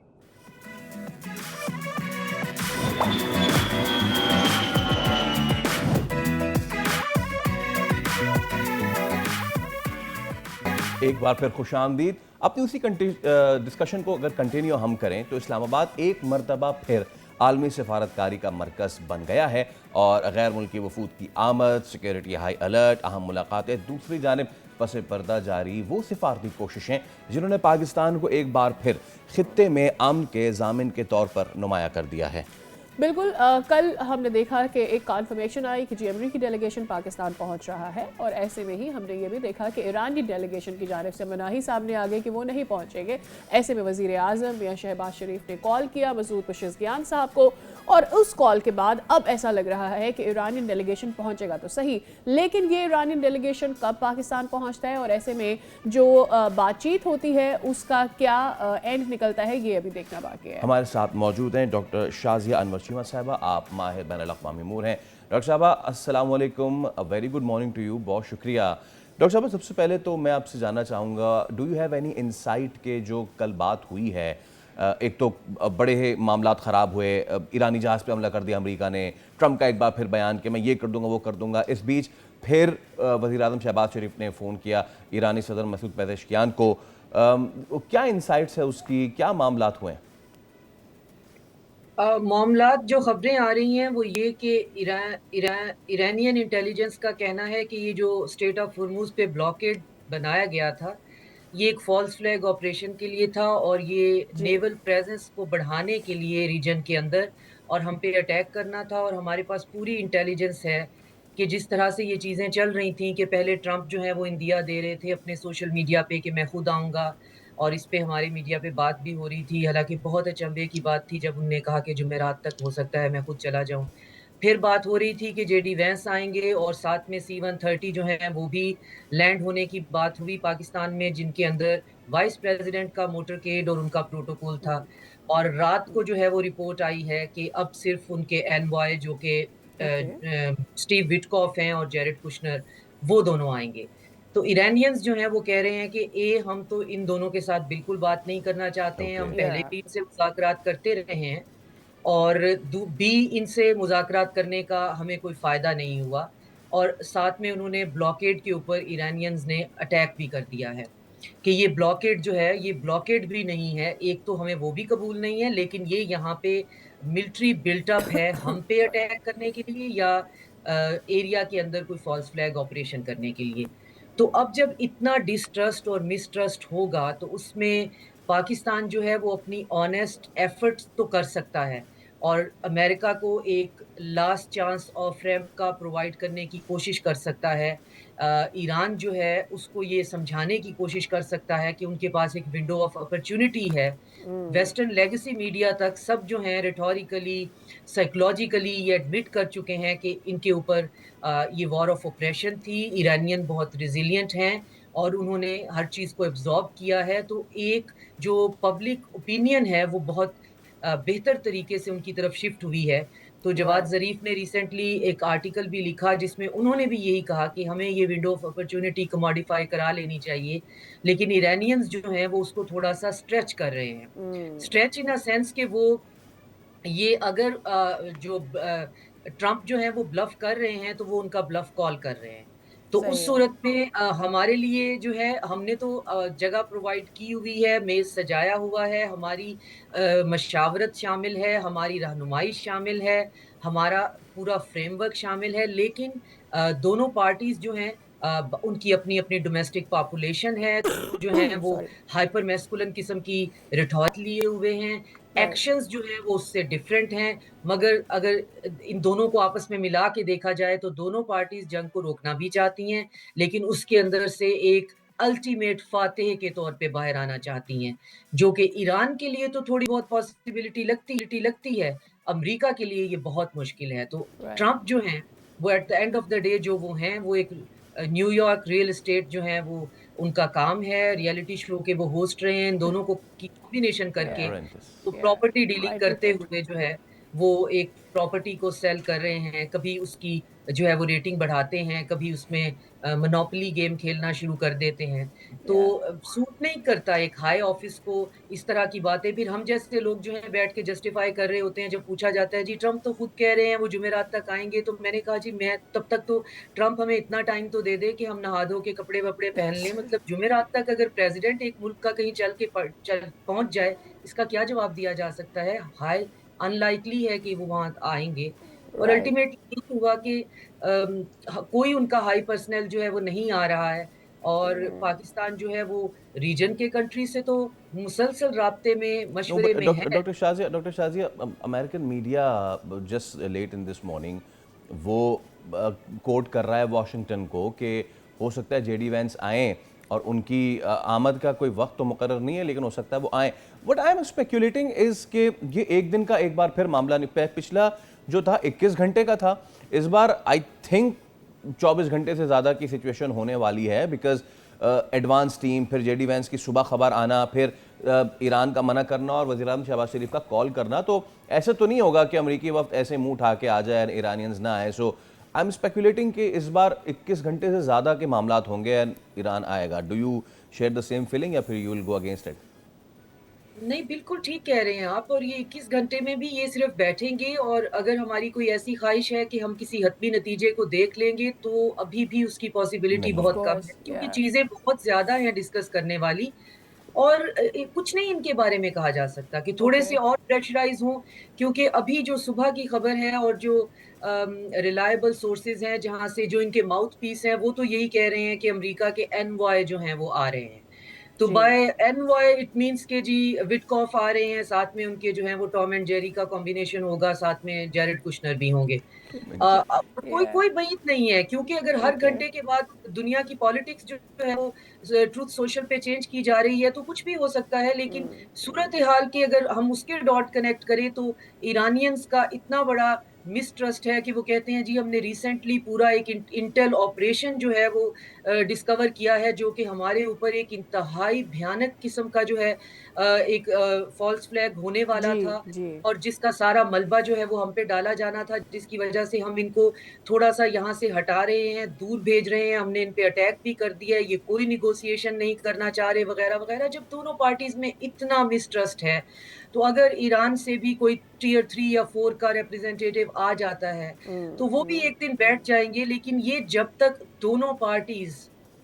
एक बार फिर खुशामदीद। अपनी उसी डिस्कशन को अगर कंटिन्यू हम करें तो इस्लामाबाद एक मरतबा फिर आलमी सफारतकारी का मरकज़ बन गया है, और गैर मुल्की वफूद की आमद, सिक्योरिटी हाई अलर्ट, अहम मुलाकातें, दूसरी जानिब पस पर्दा जारी वो सिफारती कोशिशें जिन्होंने पाकिस्तान को एक बार फिर खित्ते में अमन के ज़ामिन के तौर पर नुमाया कर दिया है। बिल्कुल, कल हमने देखा कि एक कॉन्फर्मेशन आई कि जी अमरीकी डेलीगेशन पाकिस्तान पहुंच रहा है, और ऐसे में ही हमने ये भी देखा कि ईरानी डेलीगेशन की जानिब से मनाही सामने आ गई कि वो नहीं पहुंचेंगे। ऐसे में वज़ीर आज़म मियां शहबाज शरीफ ने कॉल किया मसूद पेशेज़गियान साहब को, और उस कॉल के बाद अब ऐसा लग रहा है कि ईरानी डेलीगेशन पहुंचेगा तो सही, लेकिन ये ईरानी डेलीगेशन कब पाकिस्तान पहुंचता है और ऐसे में जो बातचीत होती है उसका क्या एंड निकलता है, ये अभी देखना बाकी है। हमारे साथ मौजूद हैं डॉक्टर शाजिया अनवर चीमा साहिबा, आप माहिर बैनुल-अक़वामी अमूर हैं। डॉक्टर साहबा अस्सलाम वालेकुम, a very good morning to you, बहुत शुक्रिया। डॉक्टर साहबा, सबसे पहले तो मैं आपसे जानना चाहूँगा, do you have any insight के जो कल बात हुई है, एक तो बड़े मामलात ख़राब हुए, ईरानी जहाज़ पे हमला कर दिया अमेरिका ने, ट्रंप का एक बार फिर बयान कि मैं ये कर दूंगा वो कर दूंगा, इस बीच फिर वज़ीर आज़म शहबाज शरीफ ने फ़ोन किया ईरानी सदर मसूद पेज़ेश्कियान को, क्या इंसाइट्स है उसकी, क्या मामलात हुए हैं? मामलात जो खबरें आ रही हैं वो ये कि ईरानियन इंटेलिजेंस का कहना है कि ये जो स्टेट ऑफ हुर्मुज़ पे ब्लॉकेड बनाया गया था, ये एक फॉल्स फ्लैग ऑपरेशन के लिए था, और ये जी नेवल प्रेजेंस को बढ़ाने के लिए रीजन के अंदर और हम पे अटैक करना था। और हमारे पास पूरी इंटेलिजेंस है कि जिस तरह से ये चीज़ें चल रही थी कि पहले ट्रंप जो है वो इंदिया दे रहे थे अपने सोशल मीडिया पे कि मैं खुद आऊँगा, और इस पे हमारी मीडिया पे बात भी हो रही थी। हालाँकि बहुत अचंभे की बात थी जब उन्होंने कहा कि जुमेरात तक हो सकता है मैं खुद चला जाऊँ। फिर बात हो रही थी कि जेडी वैंस आएँगे, और साथ में C-130 जो है वो भी लैंड होने की बात हुई पाकिस्तान में, जिनके अंदर वाइस प्रेज़िडेंट का मोटरकेड और उनका प्रोटोकॉल था। और रात को जो है वो रिपोर्ट आई है कि अब सिर्फ़ उनके एनवॉय जो कि ओके स्टीव विटकॉफ हैं और जेरेड कुशनर, वो दोनों आएँगे। तो इरानियंस जो हैं वो कह रहे हैं कि हम तो इन दोनों के साथ बिल्कुल बात नहीं करना चाहते हैं, ओके। हम या पहले भी इनसे मुज़ाकरात करते रहे हैं, और इनसे मुज़ाकरात करने का हमें कोई फ़ायदा नहीं हुआ। और साथ में उन्होंने ब्लॉकेड के ऊपर इरानियंस ने अटैक भी कर दिया है कि ये ब्लॉकेड जो है, ये ब्लॉकेड भी नहीं है। एक तो हमें वो भी कबूल नहीं है, लेकिन ये यहाँ पे मिलिट्री बिल्टअप है हम पे अटैक करने के लिए, या एरिया के अंदर कोई फ़ॉल्स फ्लैग ऑपरेशन करने के लिए। तो अब जब इतना डिस्ट्रस्ट और मिसट्रस्ट होगा, तो उसमें पाकिस्तान जो है वो अपनी ऑनेस्ट एफर्ट्स तो कर सकता है और अमेरिका को एक लास्ट चांस ऑफ रैम्प का प्रोवाइड करने की कोशिश कर सकता है। ईरान जो है उसको ये समझाने की कोशिश कर सकता है कि उनके पास एक विंडो ऑफ अपॉर्च्युनिटी है। वेस्टर्न लेगेसी मीडिया तक सब जो हैं रिटोरिकली, साइकोलॉजिकली ये एडमिट कर चुके हैं कि इनके ऊपर ये वॉर ऑफ ऑपरेशन थी। ईरानियन बहुत रेज़िलिएंट हैं और उन्होंने हर चीज़ को एब्ज़ॉर्ब किया है। तो एक जो पब्लिक ओपिनियन है वो बहुत बेहतर तरीके से उनकी तरफ शिफ्ट हुई है। तो जवाद ज़रीफ ने रिसेंटली एक आर्टिकल भी लिखा जिसमें उन्होंने भी यही कहा कि हमें ये विंडो ऑफ अपॉर्च्युनिटी को मॉडिफ़ाई करा लेनी चाहिए। लेकिन ईरानियंस जो हैं वो उसको थोड़ा-सा स्ट्रेच कर रहे हैं। स्ट्रेच इन अ सेंस कि वो ये अगर ट्रम्प जो है वो ब्लफ़ कर रहे हैं, तो वो उनका ब्लफ़ कॉल कर रहे हैं। तो सही उस है। सूरत में हमारे लिए जो है हमने तो जगह प्रोवाइड की हुई है, मेज़ सजाया हुआ है, हमारी मशावरत शामिल है, हमारी रहनुमाई शामिल है, हमारा पूरा फ्रेमवर्क शामिल है। लेकिन दोनों पार्टीज़ जो हैं उनकी अपनी-अपनी डोमेस्टिक पॉपुलेशन है, तो जो हैं वो सॉरी। हाइपर मैस्कुलिन किस्म की रिटॉर्ट लिए हुए हैं। राइट। एक्शंस जो हैं वो उससे डिफरेंट हैं, मगर अगर इन दोनों को आपस में मिला के देखा जाए तो दोनों पार्टीज़ जंग को रोकना भी चाहती हैं, लेकिन उसके अंदर से एक अल्टीमेट फ़ातेह के तौर पे बाहर आना चाहती हैं, जो कि ईरान के लिए तो थोड़ी बहुत पॉसिबिलिटी लगती है, अमेरिका के लिए ये बहुत मुश्किल है। तो राइट। ट्रम्प जो हैं, वो at the end of the day जो वो हैं, वो एक न्यूयॉर्क रियल एस्टेट जो है वो उनका काम है, रियलिटी शो के वो होस्ट रहे हैं, इन दोनों को की कॉम्बिनेशन करके या Horrendous. तो या प्रॉपर्टी डीलिंग क्वाइट करते रिपेटेड। हुए जो है, वो एक प्रॉपर्टी को सेल कर रहे हैं, कभी उसकी जो है वो रेटिंग बढ़ाते हैं, कभी उसमें मोनोपोली गेम खेलना शुरू कर देते हैं। तो या सूट नहीं करता एक हाई ऑफ़िस को इस तरह की बातें फिर हम जैसे लोग जो हैं बैठ के जस्टिफ़ाई कर रहे होते हैं, जब पूछा जाता है जी ट्रम्प तो खुद कह रहे हैं वो जुमेरात तक आएँगे, तो मैंने कहा जी मैं तब तक तो ट्रम्प हमें इतना टाइम तो दे दे कि हम नहा धो के कपड़े-वपड़े पहन लें। मतलब जुमेरात तक अगर प्रेज़िडेंट एक मुल्क का कहीं चल पहुँच जाए, इसका क्या जवाब दिया जा सकता है? हाई अनलाइकली है कि वो वहाँ आएँगे और राइट। अल्टीमेटली ये हुआ कि कोई उनका हाई पर्सनल जो है वो नहीं आ रहा है और पाकिस्तान जो है वो रीजन के कंट्री से तो मुसलसल राब्ते में, No, but मशवरे में है। Dr. Shazia, American media just late in this morning, वो कोट कर रहा है वाशिंगटन को कि हो सकता है जेडी वैंस आएँ और उनकी आमद का कोई वक्त तो मुकर्रर नहीं है, लेकिन हो सकता है वो आएँ। What I am speculating is कि ये एक दिन का एक बार फिर मामला नहीं, पिछला जो था 21 घंटे का था, इस बार आई थिंक 24 घंटे से ज़्यादा की सिचुएशन होने वाली है, बिकॉज एडवांस टीम, फिर जेडी वैंस की सुबह खबर आना, फिर ईरान का मना करना और वज़ीर-ए-आज़म शहबाज शरीफ का कॉल करना। तो ऐसा तो नहीं होगा कि अमरीकी वफ़द ऐसे मुंह उठा के आ जाए, ईरानियंस ना आए। सो आई एम स्पेकुलेटिंग कि इस बार 21 घंटे से ज़्यादा के मामलात होंगे एंड ईरान आएगा। Do you share the same feeling या फिर you will go against it? नहीं, बिल्कुल ठीक कह रहे हैं आप और ये 21 घंटे में भी ये सिर्फ़ बैठेंगे और अगर हमारी कोई ऐसी ख़्वाहिश है कि हम किसी हतमी नतीजे को देख लेंगे, तो अभी भी उसकी पॉसिबिलिटी नहीं ऑफ है। बहुत कम है कोर्स क्योंकि या चीज़ें बहुत ज़्यादा हैं डिस्कस करने वाली और कुछ नहीं इनके बारे में कहा जा सकता कि थोड़े ओके। से और प्रेशराइज़ हों क्योंकि अभी जो सुबह की खबर है और जो रिलायबल सोर्सेज़ हैं, जहाँ से जो इनके माउथ पीस हैं, वो तो यही कह रहे हैं कि अमेरिका के एनवॉय जो हैं, वो आ रहे हैं। तो जी। बाय एनवॉय इट मीन्स के जी विटकॉफ आ रहे हैं, साथ में उनके जो हैं वो टॉम एंड जेरी का कॉम्बिनेशन होगा, साथ में जैरेड कुश्नर भी होंगे। कोई या कोई उम्मीद नहीं है क्योंकि अगर हर ओके। घंटे के बाद दुनिया की पॉलिटिक्स जो है वो ट्रुथ सोशल पे चेंज की जा रही है, तो कुछ भी हो सकता है। लेकिन सूरत-ए-हाल की अगर हम उसके डॉट कनेक्ट करें तो ईरानियंस का इतना बड़ा मिसट्रस्ट है कि वो कहते हैं जी हमने रिसेंटली पूरा एक इंटेल ऑपरेशन जो है वो डिस्कवर किया है जो कि हमारे ऊपर एक इंतहाई भयानक किस्म का जो है एक फ़ॉल्स फ्लैग होने वाला जी। था जी। और जिसका सारा मलबा जो है वो हम पे डाला जाना था, जिसकी वजह से हम इनको थोड़ा-सा यहाँ से हटा रहे हैं, दूर भेज रहे हैं, हमने इन पे अटैक भी कर दिया है, ये कोई नेगोशिएशन नहीं करना चाह रहे वगैरह-वगैरह। जब दोनों पार्टीज़ में इतना मिसट्रस्ट है, तो अगर ईरान से भी कोई टियर 3 या 4 का रिप्रेजेंटेटिव आ जाता है, तो वो भी एक दिन बैठ जाएँगे, लेकिन ये जब तक दोनों पार्टीज़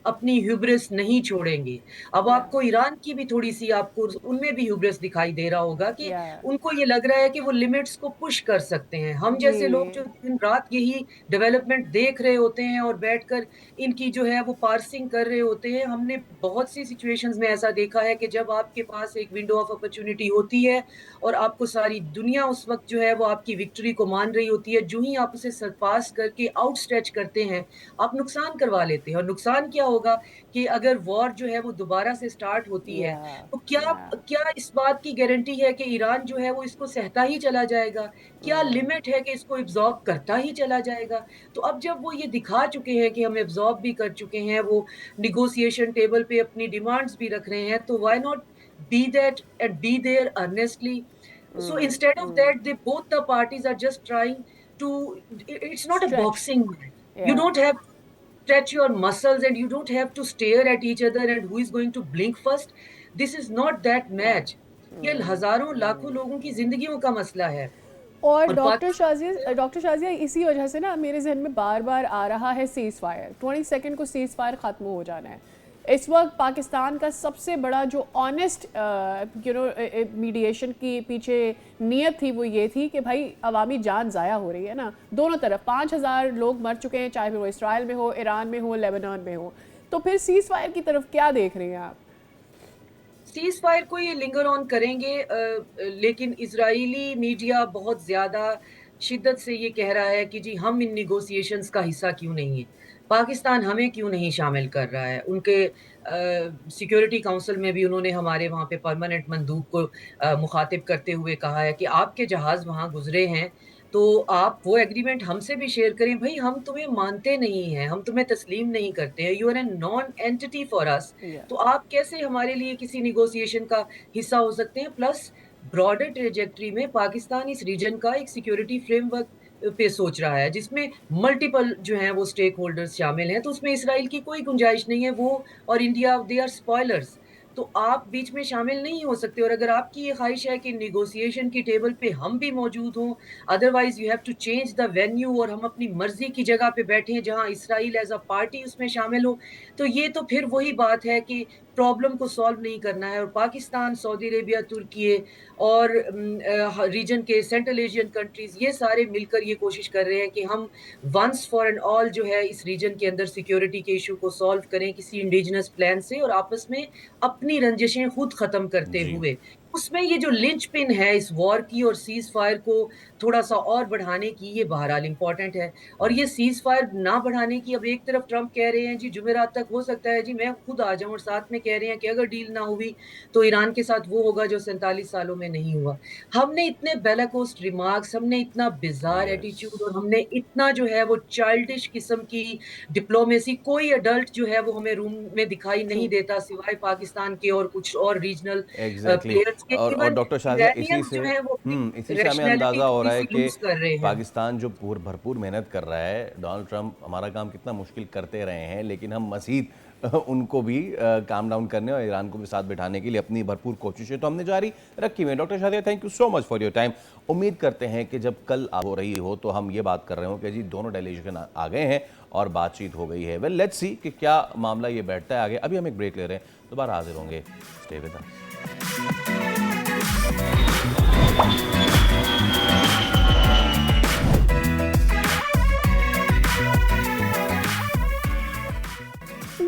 अपनी ह्यूब्रिस नहीं छोड़ेंगे। अब या आपको ईरान की भी थोड़ी-सी आपको उनमें भी ह्यूब्रिस दिखाई दे रहा होगा कि या उनको ये लग रहा है कि वो लिमिट्स को पुश कर सकते हैं। हम जी जैसे लोग जो दिन-रात यही डेवलपमेंट देख रहे होते हैं और बैठकर इनकी जो है वो पार्सिंग कर रहे होते हैं। हमने बहुत सी सिचुएशंस में ऐसा देखा है कि जब आपके पास एक विंडो ऑफ अपॉर्च्युनिटी होती है और आपको सारी दुनिया उस वक़्त जो है वो आपकी विक्ट्री को मान रही होती है, जो ही आप उसे सरपास करके आउटस्ट्रेच करते हैं, आप नुकसान करवा लेते हैं। और नुकसान क्या होगा कि अगर वॉर जो है वो दोबारा से स्टार्ट होती है, या तो क्या या क्या इस बात की गारंटी है कि ईरान जो है वो इसको सहता ही चला जाएगा? क्या लिमिट है कि इसको एब्ज़ॉर्ब करता ही चला जाएगा? तो अब जब वो ये दिखा चुके हैं कि हम एब्ज़ॉर्ब भी कर चुके हैं, वो नेगोशिएशन टेबल पे अपनी डिमांड्स भी रख रहे हैं, तो why not be that and be there earnestly. So instead of that, they both the parties are just trying to. It's not a stretch boxing match. You या don't have to stretch your muscles and you don't have to stare at each other and who is going to blink first. This is not that या match. ये हजारों लाखों लोगों की जिंदगियों का मसला है और और डॉक्टर शाजिया इसी वजह से ना मेरे जहन में बार बार आ रहा है सीज़ फायर 22 को सीज़ फायर ख़त्म हो जाना है। इस वक्त पाकिस्तान का सबसे बड़ा जो ऑनेस्ट मीडिएशन की पीछे नीयत थी वो ये थी कि भाई अवामी जान ज़ाया हो रही है ना, दोनों तरफ 5,000 लोग मर चुके हैं, चाहे वो इसराइल में हो, ईरान में हो, लेबनान में हो। तो फिर सीज़ फायर की तरफ क्या देख रहे हैं आप? सीज़ फायर को ये लिंगर ऑन करेंगे लेकिन इज़राइली मीडिया बहुत ज़्यादा शिद्दत से ये कह रहा है कि जी हम इन नेगोशिएशंस का हिस्सा क्यों नहीं है? पाकिस्तान हमें क्यों नहीं शामिल कर रहा है? उनके सिक्योरिटी काउंसिल में भी उन्होंने हमारे वहाँ पे परमानेंट मंदूब को मुखातिब करते हुए कहा है कि आपके जहाज़ वहाँ गुज़रे हैं, तो आप वो एग्रीमेंट हमसे भी शेयर करें। भई हम तुम्हें मानते नहीं हैं, हम तुम्हें तस्लीम नहीं करते हैं, you are a non entity for us. या तो आप कैसे हमारे लिए किसी नेगोशिएशन का हिस्सा हो सकते हैं? प्लस ब्रॉडर ट्रैजेक्टरी में पाकिस्तान इस रीजन का एक सिक्योरिटी फ्रेमवर्क पे सोच रहा है, जिसमें मल्टीपल जो हैं वो स्टेक होल्डर्स शामिल हैं, तो उसमें इसराइल की कोई गुंजाइश नहीं है। वो और इंडिया दे आर स्पॉयलर्स। तो आप बीच में शामिल नहीं हो सकते और अगर आपकी ये ख्वाहिश है कि नेगोशिएशन की टेबल पे हम भी मौजूद हों, otherwise you have to change the venue और हम अपनी मर्ज़ी की जगह पे बैठें जहाँ इसराइल एज़ अ पार्टी उसमें शामिल हो, तो ये तो फिर वही बात है कि प्रॉब्लम को सॉल्व नहीं करना है और पाकिस्तान, सऊदी अरेबिया, तुर्की और रीजन के सेंट्रल एशियन कंट्रीज़ ये सारे मिलकर ये कोशिश कर रहे हैं कि हम वंस फॉर एंड ऑल जो है इस रीजन के अंदर सिक्योरिटी के इश्यू को सॉल्व करें किसी इंडिजिनस प्लान से और आपस में अपनी रंजिशें खुद खत्म करते जी हुए। उसमें ये जो लिंचपिन है इस वॉर की और सीज़ फायर को थोड़ा-सा और बढ़ाने की ये बहरहाल इम्पोर्टेंट है। और ये सीज़ फायर ना बढ़ाने की अब एक तरफ ट्रंप कह रहे हैं जी जुमेरात तक हो सकता है जी मैं खुद आ जाऊँ और साथ में कह रहे हैं कि अगर डील ना हुई तो ईरान के साथ वो होगा जो 47 सालों में नहीं हुआ। हमने इतने बेलाकोस्ट रिमार्क्स, हमने इतना बिज़ार यस एटीट्यूड और हमने इतना जो है वो चाइल्डिश किस्म की डिप्लोमेसी कोई एडल्ट जो है वो हमें रूम में दिखाई ट्रू नहीं देता सिवाय पाकिस्तान के और कुछ और रीजनल एग्जैक्टली प्लेयर्स के। और इवन डॉक्टर शाजिया इरानियंस जो है वो अपनी इसी से हमें रैशनैलिटी अंदाज़ा हो रहा है थोड़ी-सी कि लूज़ कर रहे हैं। पाकिस्तान जो भरपूर मेहनत कर रहा है, डोनाल्ड ट्रंप हमारा काम कितना मुश्किल करते रहे हैं, लेकिन हम मज़ीद उनको भी काम डाउन करने और ईरान को भी साथ बिठाने के लिए अपनी भरपूर कोशिशें तो हमने जारी रखी हुई है। Doctor Shadiya, thank you so much for your time. उम्मीद करते हैं कि जब कल आप हो रही हो तो हम ये बात कर रहे हो कि जी दोनों डेलीगेशन आ गए हैं और बातचीत हो गई है। वेल लेट्स सी कि क्या मामला ये बैठता है आगे। अभी हम एक ब्रेक ले रहे हैं, दोबारा हाजिर होंगे। Stay with us.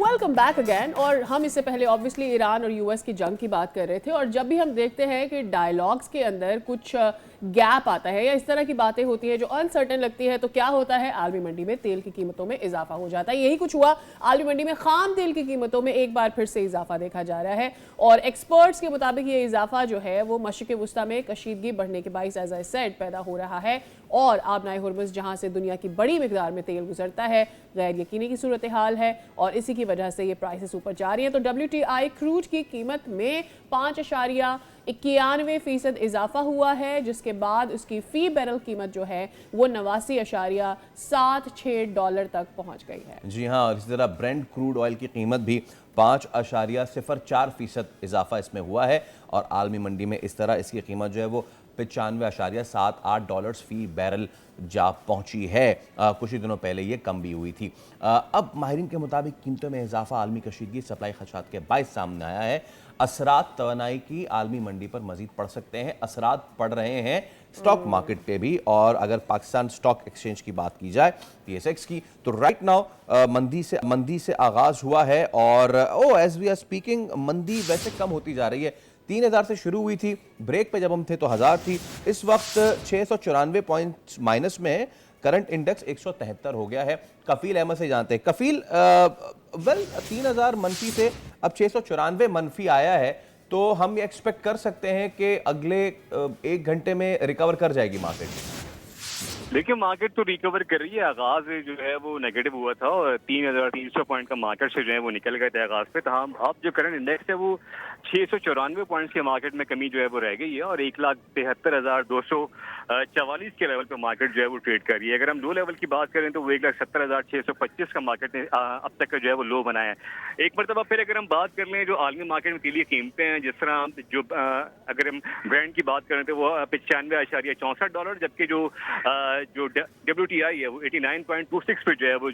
Welcome back again. और हम इससे पहले ऑब्वियसली ईरान और यूएस की जंग की बात कर रहे थे और जब भी हम देखते हैं कि डायलॉग्स के अंदर कुछ गैप आता है या इस तरह की बातें होती हैं जो अनसर्टेन लगती है तो क्या होता है, आलमी मंडी में तेल की कीमतों में इजाफा हो जाता है। यही कुछ हुआ, आलमी मंडी में खाम तेल की कीमतों में एक बार फिर से इजाफा देखा जा रहा है और एक्सपर्ट्स के मुताबिक ये इजाफा जो है वो मशरिक़ वुस्ता में कशीदगी बढ़ने के बाइस एज आई सेड पैदा हो रहा है और आबनाए हुर्मुज़ जहाँ से दुनिया की बड़ी मिकदार में तेल गुजरता है गैर यकीनी की सूरत हाल है और इसी की वजह से ये प्राइसेस ऊपर जा रही हैं। तो WTI क्रूड की कीमत में 5.91% इजाफा हुआ है, जिसके बाद उसकी फ़ी बैरल कीमत जो है वो $89.76 तक पहुंच गई है। जी हाँ, और इसी तरह ब्रेंट क्रूड ऑयल की कीमत भी 5.04% इजाफा इसमें हुआ है और आलमी मंडी में इस तरह इसकी कीमत जो है वो $95.78 फी बैरल जा पहुंची है। कुछ ही दिनों पहले ये कम भी हुई थी। अब माहिरीन के मुताबिक कीमतों में इजाफा आलमी कशीदगी सप्लाई खदशात के बायस सामने आया है। असरात तवानाई की आलमी मंडी पर मजीद पड़ सकते हैं। असरात पड़ रहे हैं स्टॉक मार्केट पे भी। और अगर पाकिस्तान स्टॉक एक्सचेंज की बात की जाए PSX की, तो राइट नाउ मंदी से आगाज हुआ है और एज वी आर स्पीकिंग मंदी वैसे कम होती जा रही है। 3000 से शुरू हुई थी, ब्रेक पे जब हम थे तो 1000 थी, इस वक्त 694 पॉइंट्स माइनस में है। करंट इंडेक्स 173 हो गया है। कफील अहमद से जानते हैं। कफील, 3000 मनफी से अब 694 मनफी आया है, तो हम ये एक्सपेक्ट कर सकते हैं कि अगले 1 घंटे में रिकवर कर जाएगी मार्केट। देखिए, मार्केट तो रिकवर कर रही है। आगाज जो है वो नेगेटिव हुआ था और 3300 पॉइंट का मार्केट से जो है वो निकल गए थे आगाज पे। तो हम अब जो करंट इंडेक्स है वो 694 पॉइंट्स के मार्केट में कमी जो है वो रह गई है और 1,73,244 के लेवल पे मार्केट जो है वो ट्रेड कर रही है। अगर हम लो लेवल की बात करें तो वो 1,70,625 का मार्केट ने अब तक का जो है वो लो बनाया है। एक मरतबा फिर अगर हम बात कर लें जो आलमी मार्केट में तेलीय कीमतें हैं, जिस तरह जो अगर हम ब्रांड की बात करें तो वो $95.64, जबकि जो WTI है वो 89.26 पे जो है वो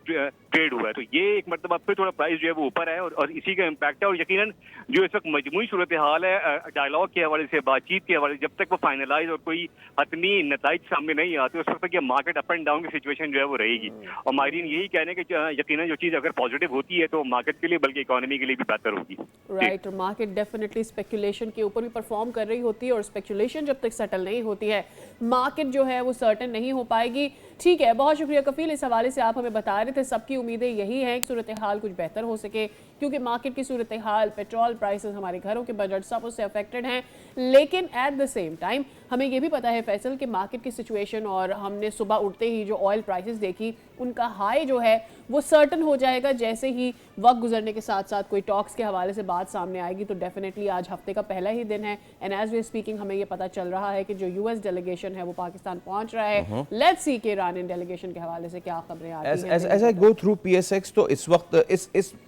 ट्रेड हुआ है। तो ये एक मरतबा फिर थोड़ा प्राइस जो है वो ऊपर है और इसी का इम्पैक्ट है। और यकीनन जो इस वक्त मजमूई सूरत हाल है डायलॉग के हवाले से, बातचीत के हवाले से, जब तक वो फाइनलाइज और कोई हतमी नताइज सामने नहीं आते उस वक्त तक ये मार्केट अप एंड डाउन की सिचुएशन जो है वो रहेगी। और माहिरीन यही कह रहे हैं कि यकीनन जो चीज़ अगर पॉजिटिव होती है तो मार्केट के लिए बल्कि इकोनॉमी के लिए भी बेहतर होगी। राइट, और मार्केट डेफिनेटली स्पेकुलेशन के ऊपर भी परफॉर्म कर रही होती है और स्पेकुलेशन जब तक सेटल नहीं होती है मार्केट जो है वो सर्टेन नहीं हो पाएगी। ठीक है, बहुत शुक्रिया कफील, इस हवाले से आप हमें बता रहे थे। सबकी उम्मीदें यही हैं कि सूरत हाल कुछ बेहतर हो सके, क्योंकि मार्केट की सूरत हाल, पेट्रोल प्राइसेस, हमारे घरों के बजट सब उससे अफेक्टेड हैं। लेकिन एट द सेम टाइम हमें ये भी पता है फैसल कि मार्केट की सिचुएशन, और हमने सुबह उठते ही जो ऑयल प्राइसेस देखी उनका हाई जो है वो सर्टन हो जाएगा जैसे ही वक्त गुजरने के साथ साथ कोई टॉक्स के हवाले से बात सामने आएगी। तो डेफिनेटली आज हफ्ते का पहला ही दिन है एंड एज वी स्पीकिंग हमें ये पता चल रहा है कि जो US डेलीगेशन है वो पाकिस्तान पहुंच रहा है। लेट्स सी के ईरानियन डेलीगेशन के हवाले से क्या खबरें आ रही हैं। As I go through PSX, तो इस वक्त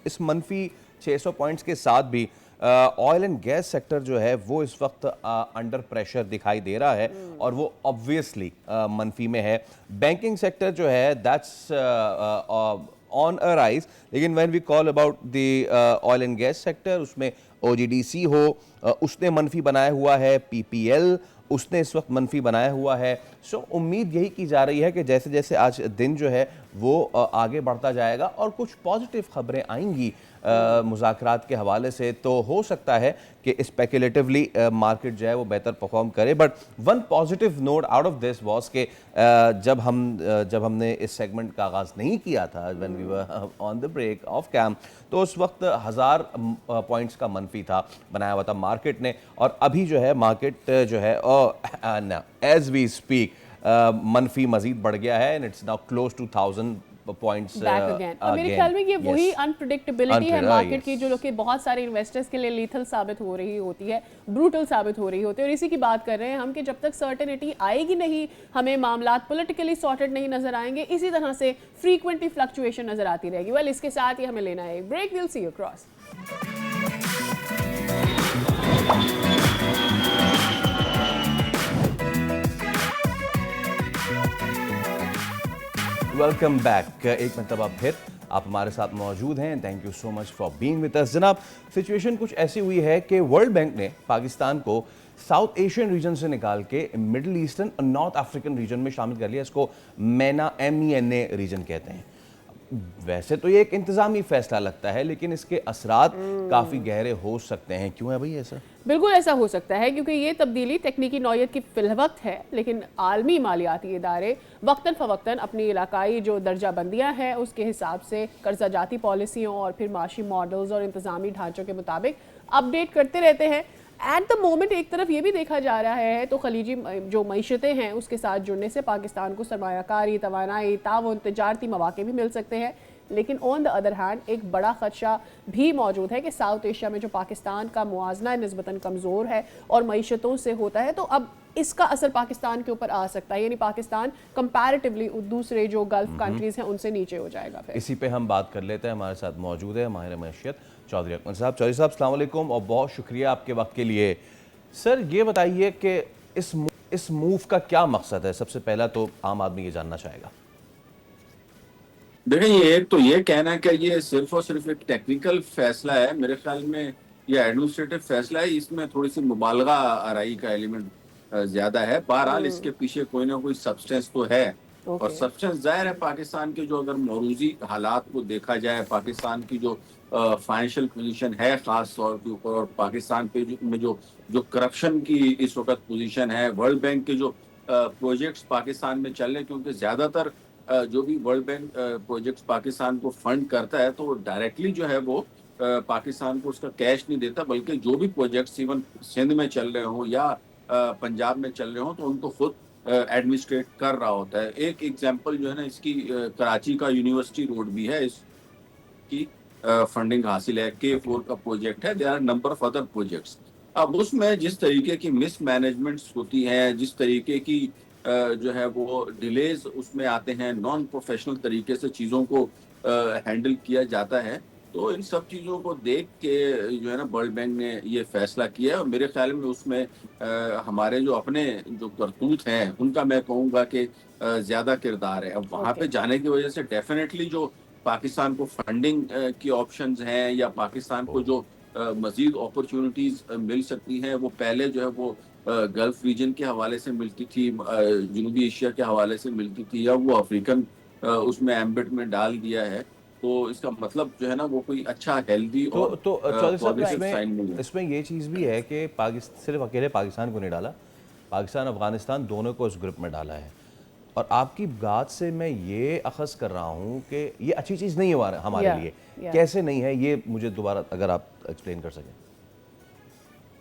इस मनफी 600 पॉइंट्स के साथ भी ऑयल एंड गैस सेक्टर जो है वो इस वक्त अंडर प्रेशर दिखाई दे रहा है और वो ऑब्वियसली मनफी में है। बैंकिंग सेक्टर जो है दैट्स ऑन अ राइज, लेकिन when we call about the oil and gas sector, उसमें OGDC हो, उसने मनफी बनाया हुआ है, PPL उसने इस वक्त मनफी बनाया हुआ है। सो उम्मीद यही की जा रही है कि जैसे जैसे आज दिन जो है वो आगे बढ़ता जाएगा और कुछ पॉजिटिव खबरें आएंगी मुज़ाकरात के हवाले से, तो हो सकता है कि स्पेकुलेटिवली मार्केट जो है वो बेहतर परफॉर्म करे। But one positive note out of this was के जब हमने इस सेगमेंट का आगाज़ नहीं किया था, when we were on the break of calm, तो उस वक्त 1000 पॉइंट्स का मनफी था बनाया हुआ था मार्केट ने, और अभी जो है मार्केट जो है एज वी स्पीक मनफी मजीद बढ़ गया है and it's now close to 1000 points back again. और मेरे ख्याल में ये वही अनप्रेडिक्टेबिलिटी है मार्केट की जो कि बहुत सारे इन्वेस्टर्स के लिए लीथल साबित हो रही होती है, ब्रूटल साबित हो रही होती है। और इसी की बात कर रहे हैं हम कि जब तक सर्टेनिटी आएगी नहीं, हमें मामलात पॉलिटिकली सॉर्टेड नहीं नजर आएंगे, इसी तरह से फ्रीक्वेंटली फ्लक्चुएशन नजर आती रहेगी। वेल, इसके साथ ही हमें लेना है एक break. Will see you across. Welcome back. एक मरतबा फिर आप हमारे साथ मौजूद हैं। Thank you so much for being with us. जनाब, सिचुएशन कुछ ऐसी हुई है कि वर्ल्ड बैंक ने पाकिस्तान को साउथ एशियन रीजन से निकाल के मिडिल ईस्टर्न और नॉर्थ अफ्रीकन रीजन में शामिल कर लिया। इसको MENA रीजन कहते हैं। वैसे तो ये एक इंतजामी फैसला लगता है, लेकिन इसके असरात काफ़ी गहरे हो सकते हैं। क्यों है भाई ऐसा? बिल्कुल ऐसा हो सकता है, क्योंकि ये तब्दीली तकनीकी नौयत की फिलवक्त है, लेकिन आलमी मालियाती इदारे वक्तन फ़वक्तन अपनी इलाकाई जो दर्जा बंदियाँ हैं उसके हिसाब से कर्जा जाती पॉलिसियों और फिर माशी मॉडल्स और इंतज़ामी ढांचों के मुताबिक अपडेट करते रहते हैं। एट द मोमेंट एक तरफ ये भी देखा जा रहा है तो खलीजी जो मईशतें हैं उसके साथ जुड़ने से पाकिस्तान को सरमायाकारी, तवानाई, ताउन, तजारती मौके भी मिल सकते हैं। लेकिन ऑन द अदर हैंड एक बड़ा खदशा भी मौजूद है कि साउथ एशिया में जो पाकिस्तान का मुआजना निस्बतन कमज़ोर है और मईशतों से होता है, तो अब इसका असर पाकिस्तान के ऊपर आ सकता है, यानी पाकिस्तान कंपैरेटिवली दूसरे जो गल्फ कंट्रीज हैं उनसे नीचे हो जाएगा। फिर इसी पे हम बात कर लेते हैं। हमारे साथ मौजूद है माहिर मैशियत चौधरी अकमल साहब। चौधरी साहब, अस्सलाम वालेकुम और बहुत शुक्रिया आपके वक्त के लिए। सर, ये बताइए कि इस मूव का क्या मकसद है? सबसे पहला तो आम आदमी ये जानना चाहेगा। देखिए, ये एक तो ये कहना है कि ये सिर्फ और सिर्फ एक टेक्निकल फैसला है, मेरे ख्याल में ये एडमिनिस्ट्रेटिव फैसला है, इसमें थोड़ी सी मुबालगा आराई का एलिमेंट ज्यादा है। बहरहाल इसके पीछे कोई ना कोई सब्सटेंस तो है, और सब्सटेंस जाहिर है पाकिस्तान के जो अगर मौरूजी हालात को देखा जाए, पाकिस्तान की जो फाइनेंशियल पोजीशन है खास तौर के ऊपर, और पाकिस्तान पे में जो जो करप्शन की इस वक्त पोजीशन है, वर्ल्ड बैंक के जो प्रोजेक्ट्स पाकिस्तान में चल रहे हैं, क्योंकि ज्यादातर जो भी वर्ल्ड बैंक प्रोजेक्ट्स पाकिस्तान को फंड करता है तो डायरेक्टली जो है वो पाकिस्तान को उसका कैश नहीं देता, बल्कि जो भी प्रोजेक्ट्स इवन सिंध में चल रहे हों या पंजाब में चल रहे हों तो उनको खुद एडमिनिस्ट्रेट कर रहा होता है। एक एग्जांपल जो है ना इसकी, कराची का यूनिवर्सिटी रोड भी है, इसकी फंडिंग हासिल है, K4 का प्रोजेक्ट है, there are number of other projects. अब उसमें जिस तरीके की मिसमैनेजमेंट्स होती हैं, जिस तरीके की जो है वो डिलेज उसमें आते हैं, नॉन प्रोफेशनल तरीके से चीज़ों को हैंडल किया जाता है, तो इन सब चीज़ों को देख के जो है ना वर्ल्ड बैंक ने ये फैसला किया है। और मेरे ख्याल में उसमें हमारे जो अपने जो करतूत हैं उनका मैं कहूँगा कि ज़्यादा किरदार है। अब वहाँ पे जाने की वजह से डेफिनेटली जो पाकिस्तान को फंडिंग की ऑप्शंस हैं या पाकिस्तान को जो मजीद अपॉर्चुनिटीज मिल सकती हैं, वो पहले जो है वो गल्फ रीजन के हवाले से मिलती थी, जनूबी एशिया के हवाले से मिलती थी, या वो अफ्रीकन उसमें एम्बिट में डाल दिया है। तो इसका मतलब जो है ना वो कोई अच्छा हेल्दी और चौधरी साहब, पॉजिटिव साइन नहीं है। इसमें ये चीज़ भी है कि पाकिस्तान सिर्फ अकेले पाकिस्तान को नहीं डाला, पाकिस्तान अफगानिस्तान दोनों को इस ग्रुप में डाला है। और आपकी बात से मैं ये अखज़ कर रहा हूँ कि ये अच्छी चीज़ नहीं है हमारे लिए। कैसे नहीं है ये मुझे दोबारा अगर आप एक्सप्लेन कर सकें।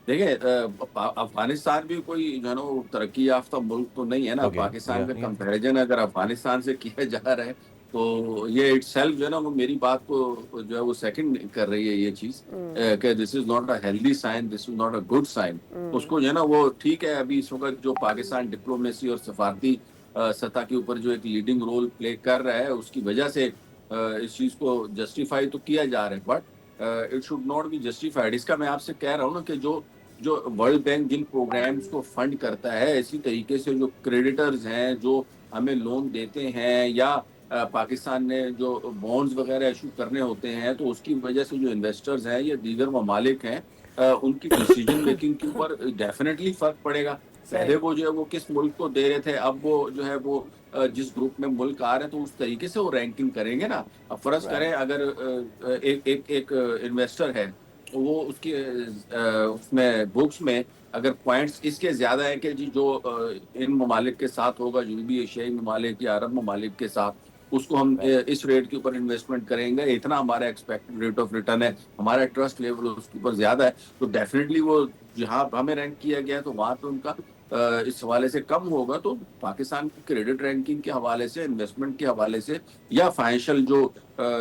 देखिए, अफगानिस्तान भी कोई जो है ना तरक्की याफ्ता मुल्क तो नहीं है ना। पाकिस्तान का कंपैरिजन अगर अफगानिस्तान से किया जा रहा है तो ये इटसेल्फ जो है ना वो मेरी बात को जो है वो सेकंड कर रही है ये चीज कि this is not a healthy sign, this is not a good sign. उसको जो है ना वो ठीक है, अभी इस वक्त जो पाकिस्तान डिप्लोमेसी और सफारती सतह के ऊपर जो एक लीडिंग रोल प्ले कर रहा है उसकी वजह से इस चीज को जस्टिफाई तो किया जा रहा है, but it should not be justified. इसका मैं आपसे कह रहा हूँ ना कि जो जो वर्ल्ड बैंक जिन प्रोग्राम्स को फंड करता है, इसी तरीके से जो क्रेडिटर्स हैं जो हमें लोन देते हैं, या पाकिस्तान ने जो बॉन्ड्स वगैरह इशू करने होते हैं, तो उसकी वजह से जो इन्वेस्टर्स हैं या दीगर ममालिक हैं, उनकी डिसीजन मेकिंग के ऊपर डेफिनेटली फर्क पड़ेगा। पहले वो जो है वो किस मुल्क को दे रहे थे, अब वो जो है वो जिस ग्रुप में मुल्क आ रहे हैं तो उस तरीके से वो रैंकिंग करेंगे ना। अब फर्ज करें अगर एक इन्वेस्टर है, वो उसकी उसमें बुक्स में अगर पॉइंट्स इसके ज्यादा है कि जी जो इन ममालिक के साथ होगा, जनूबी एशियाई ममालिक या अरब ममालिक के साथ, उसको हम इस रेट के ऊपर इन्वेस्टमेंट करेंगे, इतना हमारा एक्सपेक्टेड रेट ऑफ रिटर्न है, हमारा ट्रस्ट लेवल उसके ऊपर ज्यादा है, तो डेफिनेटली वो जहाँ हमें रैंक किया गया है तो वहाँ पे उनका इस हवाले से कम होगा। तो पाकिस्तान की क्रेडिट रैंकिंग के हवाले से, इन्वेस्टमेंट के हवाले से, या फाइनेंशियल जो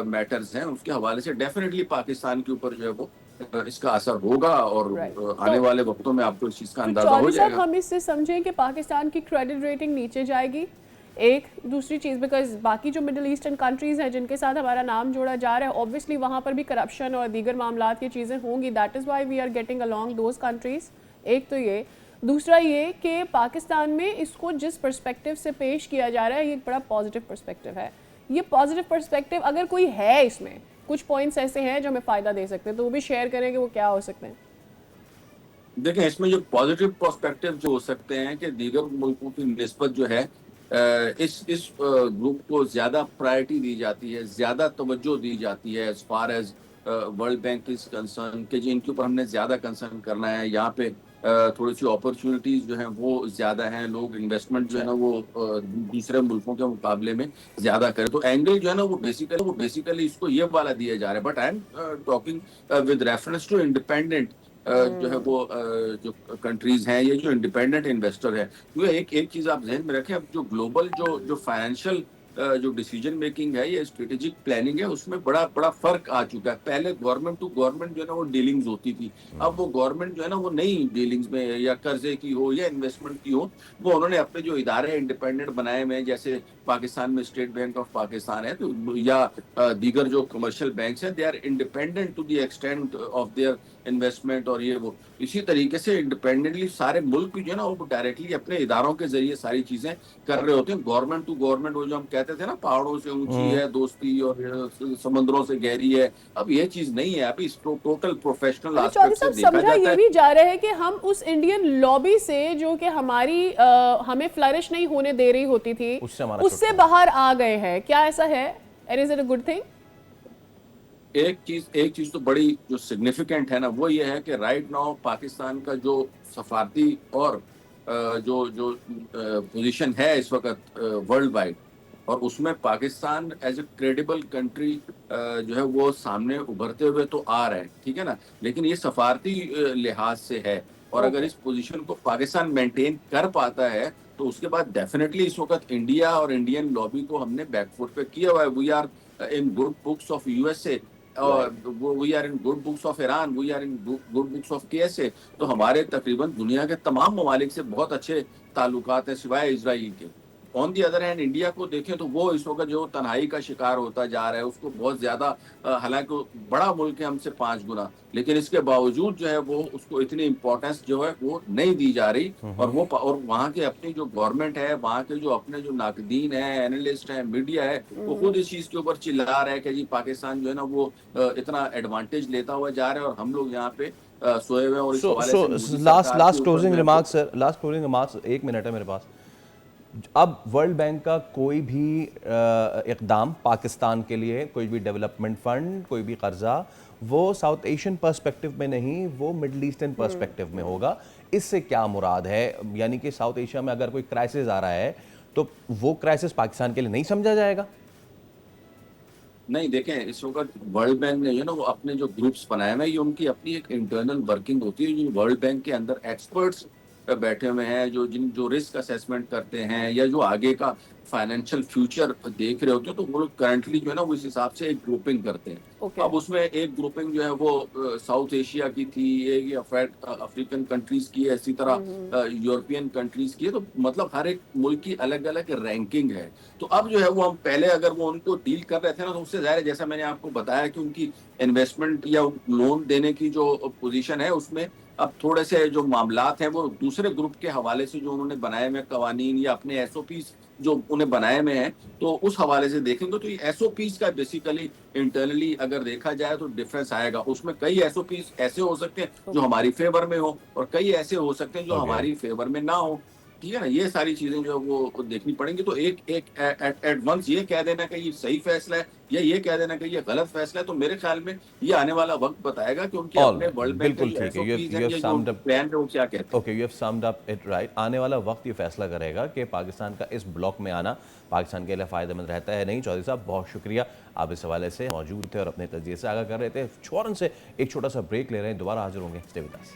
मैटर्स हैं उसके हवाले से डेफिनेटली पाकिस्तान के ऊपर जो है वो इसका असर होगा, और आने वाले वक्तों में आपको इस चीज का अंदाजा हो जाएगा। हम इससे समझें कि पाकिस्तान की क्रेडिट रेटिंग नीचे जाएगी। एक दूसरी चीज़, बिकॉज बाकी जो मिडिल ईस्टर्न कंट्रीज़ हैं जिनके साथ हमारा नाम जोड़ा जा रहा है, ऑब्वियसली वहाँ पर भी करप्शन और दीगर मामलात की चीज़ें होंगी। That is why we are getting along those countries. एक तो ये, दूसरा ये कि पाकिस्तान में इसको जिस पर्सपेक्टिव से पेश किया जा रहा है ये एक बड़ा पॉजिटिव पर्सपेक्टिव है। ये पॉजिटिव पर्सपेक्टिव अगर कोई है, इसमें कुछ पॉइंट्स ऐसे हैं जो हमें फ़ायदा दे सकते हैं, तो वो भी शेयर करें कि वो क्या हो सकते हैं। देखिए, इसमें जो पॉजिटिव पर्सपेक्टिव जो हो सकते हैं कि दीगर मुल्कों की निस्बत जो है इस ग्रुप को ज्यादा प्रायोरिटी दी जाती है, ज्यादा तवज्जो दी जाती है as far as World Bank is concern, कि जी इनके ऊपर हमने ज्यादा कंसर्न करना है, यहाँ पे थोड़ी सी अपॉर्चुनिटीज जो हैं वो ज्यादा हैं, लोग इन्वेस्टमेंट जो है ना वो दूसरे मुल्कों के मुकाबले में ज्यादा करें। तो एंगल जो है ना वो बेसिकली इसको ये वाला दिया जा रहा है। But I am talking with reference to independent जो है वो जो कंट्रीज हैं, ये जो इंडिपेंडेंट इन्वेस्टर है, तो एक चीज आप ध्यान में रखें, अब जो ग्लोबल जो फाइनेंशियल जो डिसीजन मेकिंग है, ये स्ट्रेटेजिक प्लानिंग है, उसमें बड़ा फर्क आ चुका है। पहले गवर्नमेंट टू गवर्नमेंट जो है ना वो डीलिंग्स होती थी, अब वो गवर्नमेंट जो है ना वो नई डीलिंग्स में, या कर्जे की हो या इन्वेस्टमेंट की हो, वो उन्होंने अपने जो इदारे इंडिपेंडेंट बनाए हुए हैं, जैसे पाकिस्तान में स्टेट बैंक ऑफ पाकिस्तान है तो या दीगर जो कमर्शियल बैंक्स हैं, they are independent to the extent of their investment और ये वो। इसी तरीके से इंडिपेंडेंटली सारे मुल्क जो है ना वो डायरेक्टली अपने इदारों के जरिए सारी चीजें कर रहे होते हैं। गवर्नमेंट टू गवर्नमेंट, वो जो हम कहते थे ना पहाड़ों से ऊंची है दोस्ती और समुद्रों से गहरी है, अब ये चीज नहीं है। अभी टोटल प्रोफेशनल चौधरी साहब, समझा ये भी जा रहा है कि हम उस इंडियन लॉबी से जो कि हमारी हमें फ्लरिश नहीं होने दे रही होती थी उससे बाहर आ गए हैं, क्या ऐसा है? And is it a good thing? एक चीज तो बड़ी जो सिग्निफिकेंट है ना वो ये है कि राइट नाउ पाकिस्तान का जो सफारती और जो जो पोजीशन है इस वक्त वर्ल्ड वाइड, और उसमें Pakistan as a credible country जो है वो सामने उभरते हुए तो आ रहा है, ठीक है ना, लेकिन ये सफारती लिहाज से है। और अगर इस पोजीशन को पाकिस्तान मेंटेन कर पाता है तो उसके बाद डेफिनेटली इस वक्त इंडिया और इंडियन लॉबी को हमने बैकफुट पे किया हुआ है। We are in good books of USA, we are in good books of Iran, we are in good books of KSA. तो हमारे तकरीबन दुनिया के तमाम ममालिक से बहुत अच्छे ताल्लुकात हैं सिवाय इजराइल के। On the other hand India को देखें तो वो इस वक्त जो तन्हाई का शिकार होता जा रहा है, उसको बहुत ज्यादा, हालांकि बड़ा मुल्क है हमसे 5 गुना, लेकिन इसके बावजूद जो है वो उसको इतनी इम्पोर्टेंस जो है वो नहीं दी जा रही। और वहाँ के अपनी जो गवर्नमेंट है, वहाँ के जो अपने जो नाकदीन है, एनालिस्ट है, मीडिया है, वो खुद इस चीज के ऊपर चिल्ला रहा है कि जी पाकिस्तान जो है ना वो इतना एडवांटेज लेता हुआ जा रहा है और हम लोग यहाँ पे सोए हुए हैं। और इस हवाले से last closing remarks sir, last closing remarks, 1 minute है मेरे पास। अब वर्ल्ड बैंक का कोई भी इक़दाम पाकिस्तान के लिए, कोई भी डेवलपमेंट फंड, कोई भी कर्जा, वो साउथ एशियन पर्सपेक्टिव में नहीं, वो मिडल ईस्टर्न पर्सपेक्टिव में होगा। इससे क्या मुराद है? यानी कि साउथ एशिया में अगर कोई क्राइसिस आ रहा है तो वो क्राइसिस पाकिस्तान के लिए नहीं समझा जाएगा? नहीं, देखें इस वक्त वर्ल्ड बैंक ने वो अपने जो ग्रुप्स बनाए हुए हैं, ये उनकी अपनी एक इंटरनल वर्किंग होती है। जो वर्ल्ड बैंक के अंदर एक्सपर्ट्स बैठे हुए हैं, जो रिस्क असेसमेंट करते हैं या जो आगे का फाइनेंशियल फ्यूचर देख रहे होते हैं, तो वो लोग करंटली जो है ना वो इस हिसाब से एक ग्रुपिंग करते हैं। अब उसमें एक ग्रुपिंग जो है वो साउथ एशिया की थी, एक अफ्रीकन कंट्रीज की है, इसी तरह यूरोपियन कंट्रीज की है। तो मतलब हर एक मुल्क की अलग अलग रैंकिंग है। तो अब जो है वो हम पहले अगर वो उनको डील कर रहे थे ना, तो उससे ज़ाहिर है, जैसा मैंने आपको बताया कि उनकी इन्वेस्टमेंट या लोन देने की जो पोजीशन है उसमें अब थोड़े से जो मामलात हैं वो दूसरे ग्रुप के हवाले से जो उन्होंने बनाए हुए कवानीन या अपने एसओपीज जो उन्हें बनाए में है, तो उस हवाले से देखेंगे तो ये एसओपीज का बेसिकली इंटरनली अगर देखा जाए तो डिफरेंस आएगा। उसमें कई एसओपीज ऐसे हो सकते हैं जो हमारी फेवर में हो और कई ऐसे हो सकते हैं जो हमारी फेवर में ना हो, ठीक है ना। ये सारी चीजें जो वो देखनी पड़ेंगी। तो एक एट वंस ये कह देना कि ये सही फैसला है या ये कह देना कि ये गलत फैसला है, तो मेरे ख्याल में ये आने वाला वक्त बताएगा कि उनके अपने वर्ल्ड बैंक के प्लान है वो क्या कहते हैं। Okay, you have summed up it right. आने वाला वक्त ये फैसला करेगा कि पाकिस्तान का इस ब्लॉक में आना पाकिस्तान के लिए फ़ायदेमंद रहता है नहीं। चौधरी साहब बहुत शुक्रिया, आप इस हवाले से मौजूद थे और अपने तजिए से आगाह कर रहे थे। फौरन से एक छोटा सा ब्रेक ले रहे हैं, दोबारा हाजिर होंगे। Stay with us.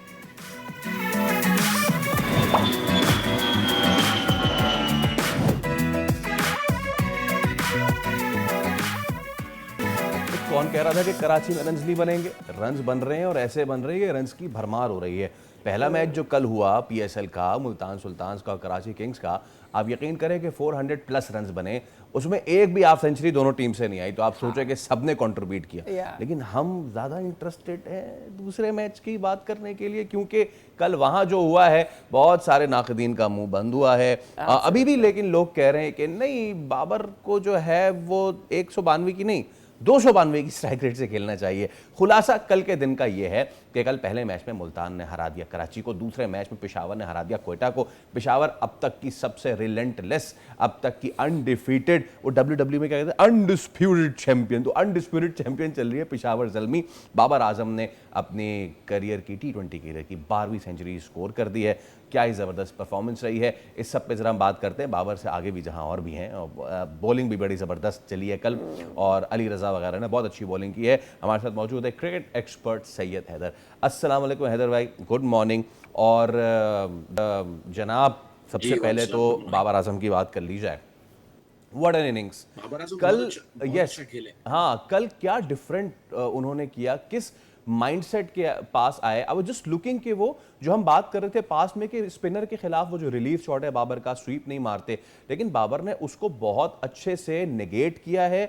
कौन कह रहा था कि कराची में रन्स नहीं बनेंगे? रन्स बन रहे हैं और ऐसे बन रहे हैं, रन्स की भरमार हो रही है। पहला मैच जो कल हुआ पीएसएल का, मुल्तान सुल्तान्स का, कराची किंग्स का, आप यकीन करें कि 400 प्लस रन्स बने, उसमें एक भी हाफ सेंचुरी दोनों टीम से नहीं आई। तो आप सोचें कि सबने कंट्रीब्यूट किया, लेकिन हम ज़्यादा इंटरेस्टेड हैं दूसरे मैच की बात करने के लिए, क्योंकि कल वहाँ जो हुआ है बहुत सारे नाक़दीन का मुंह बंद हुआ है अभी भी। लेकिन लोग कह रहे हैं कि नहीं, बाबर को जो है वो 192 की नहीं 292 की स्ट्राइक रेट से खेलना चाहिए। खुलासा कल के दिन का ये है कि कल पहले मैच में मुल्तान ने हरा दिया कराची को, दूसरे मैच में पेशावर ने हरा दिया कोयटा को। पेशावर अब तक की सबसे रिलेंटलेस, अब तक की अनडिफीटेड, वो डब्ल्यूडब्ल्यू में क्या कहते हैं, अनडिस्प्यूटेड चैंपियन, तो अनडिस्प्यूटेड चैंपियन चल रही है पेशावर ज़ल्मी। बाबर आजम ने अपनी करियर की T20 करियर की 12वीं सेंचुरी स्कोर कर दी है। क्या ही ज़बरदस्त परफॉर्मेंस रही है। इस सब पे ज़रा हम बात करते हैं। बाबर से आगे भी जहां और भी हैं, बॉलिंग भी बड़ी ज़बरदस्त चली है कल, और अली रज़ा वगैरह ने बहुत अच्छी बॉलिंग की है। हमारे साथ मौजूद है क्रिकेट एक्सपर्ट सैयद हैदर। अस्सलाम वालेकुम हैदर भाई, गुड मॉर्निंग। और जनाब, सबसे पहले तो बाबर आजम की बात कर ली जाए। व्हाट एन इनिंग्स कल। यस, हाँ, कल क्या डिफरेंट उन्होंने किया, किस माइंडसेट के पास आए। आई वाज जस्ट लुकिंग कि वो जो हम बात कर रहे थे पास में कि स्पिनर के खिलाफ वो जो रिलीफ शॉट है बाबर का, स्वीप नहीं मारते, लेकिन बाबर ने उसको बहुत अच्छे से नेगेट किया है।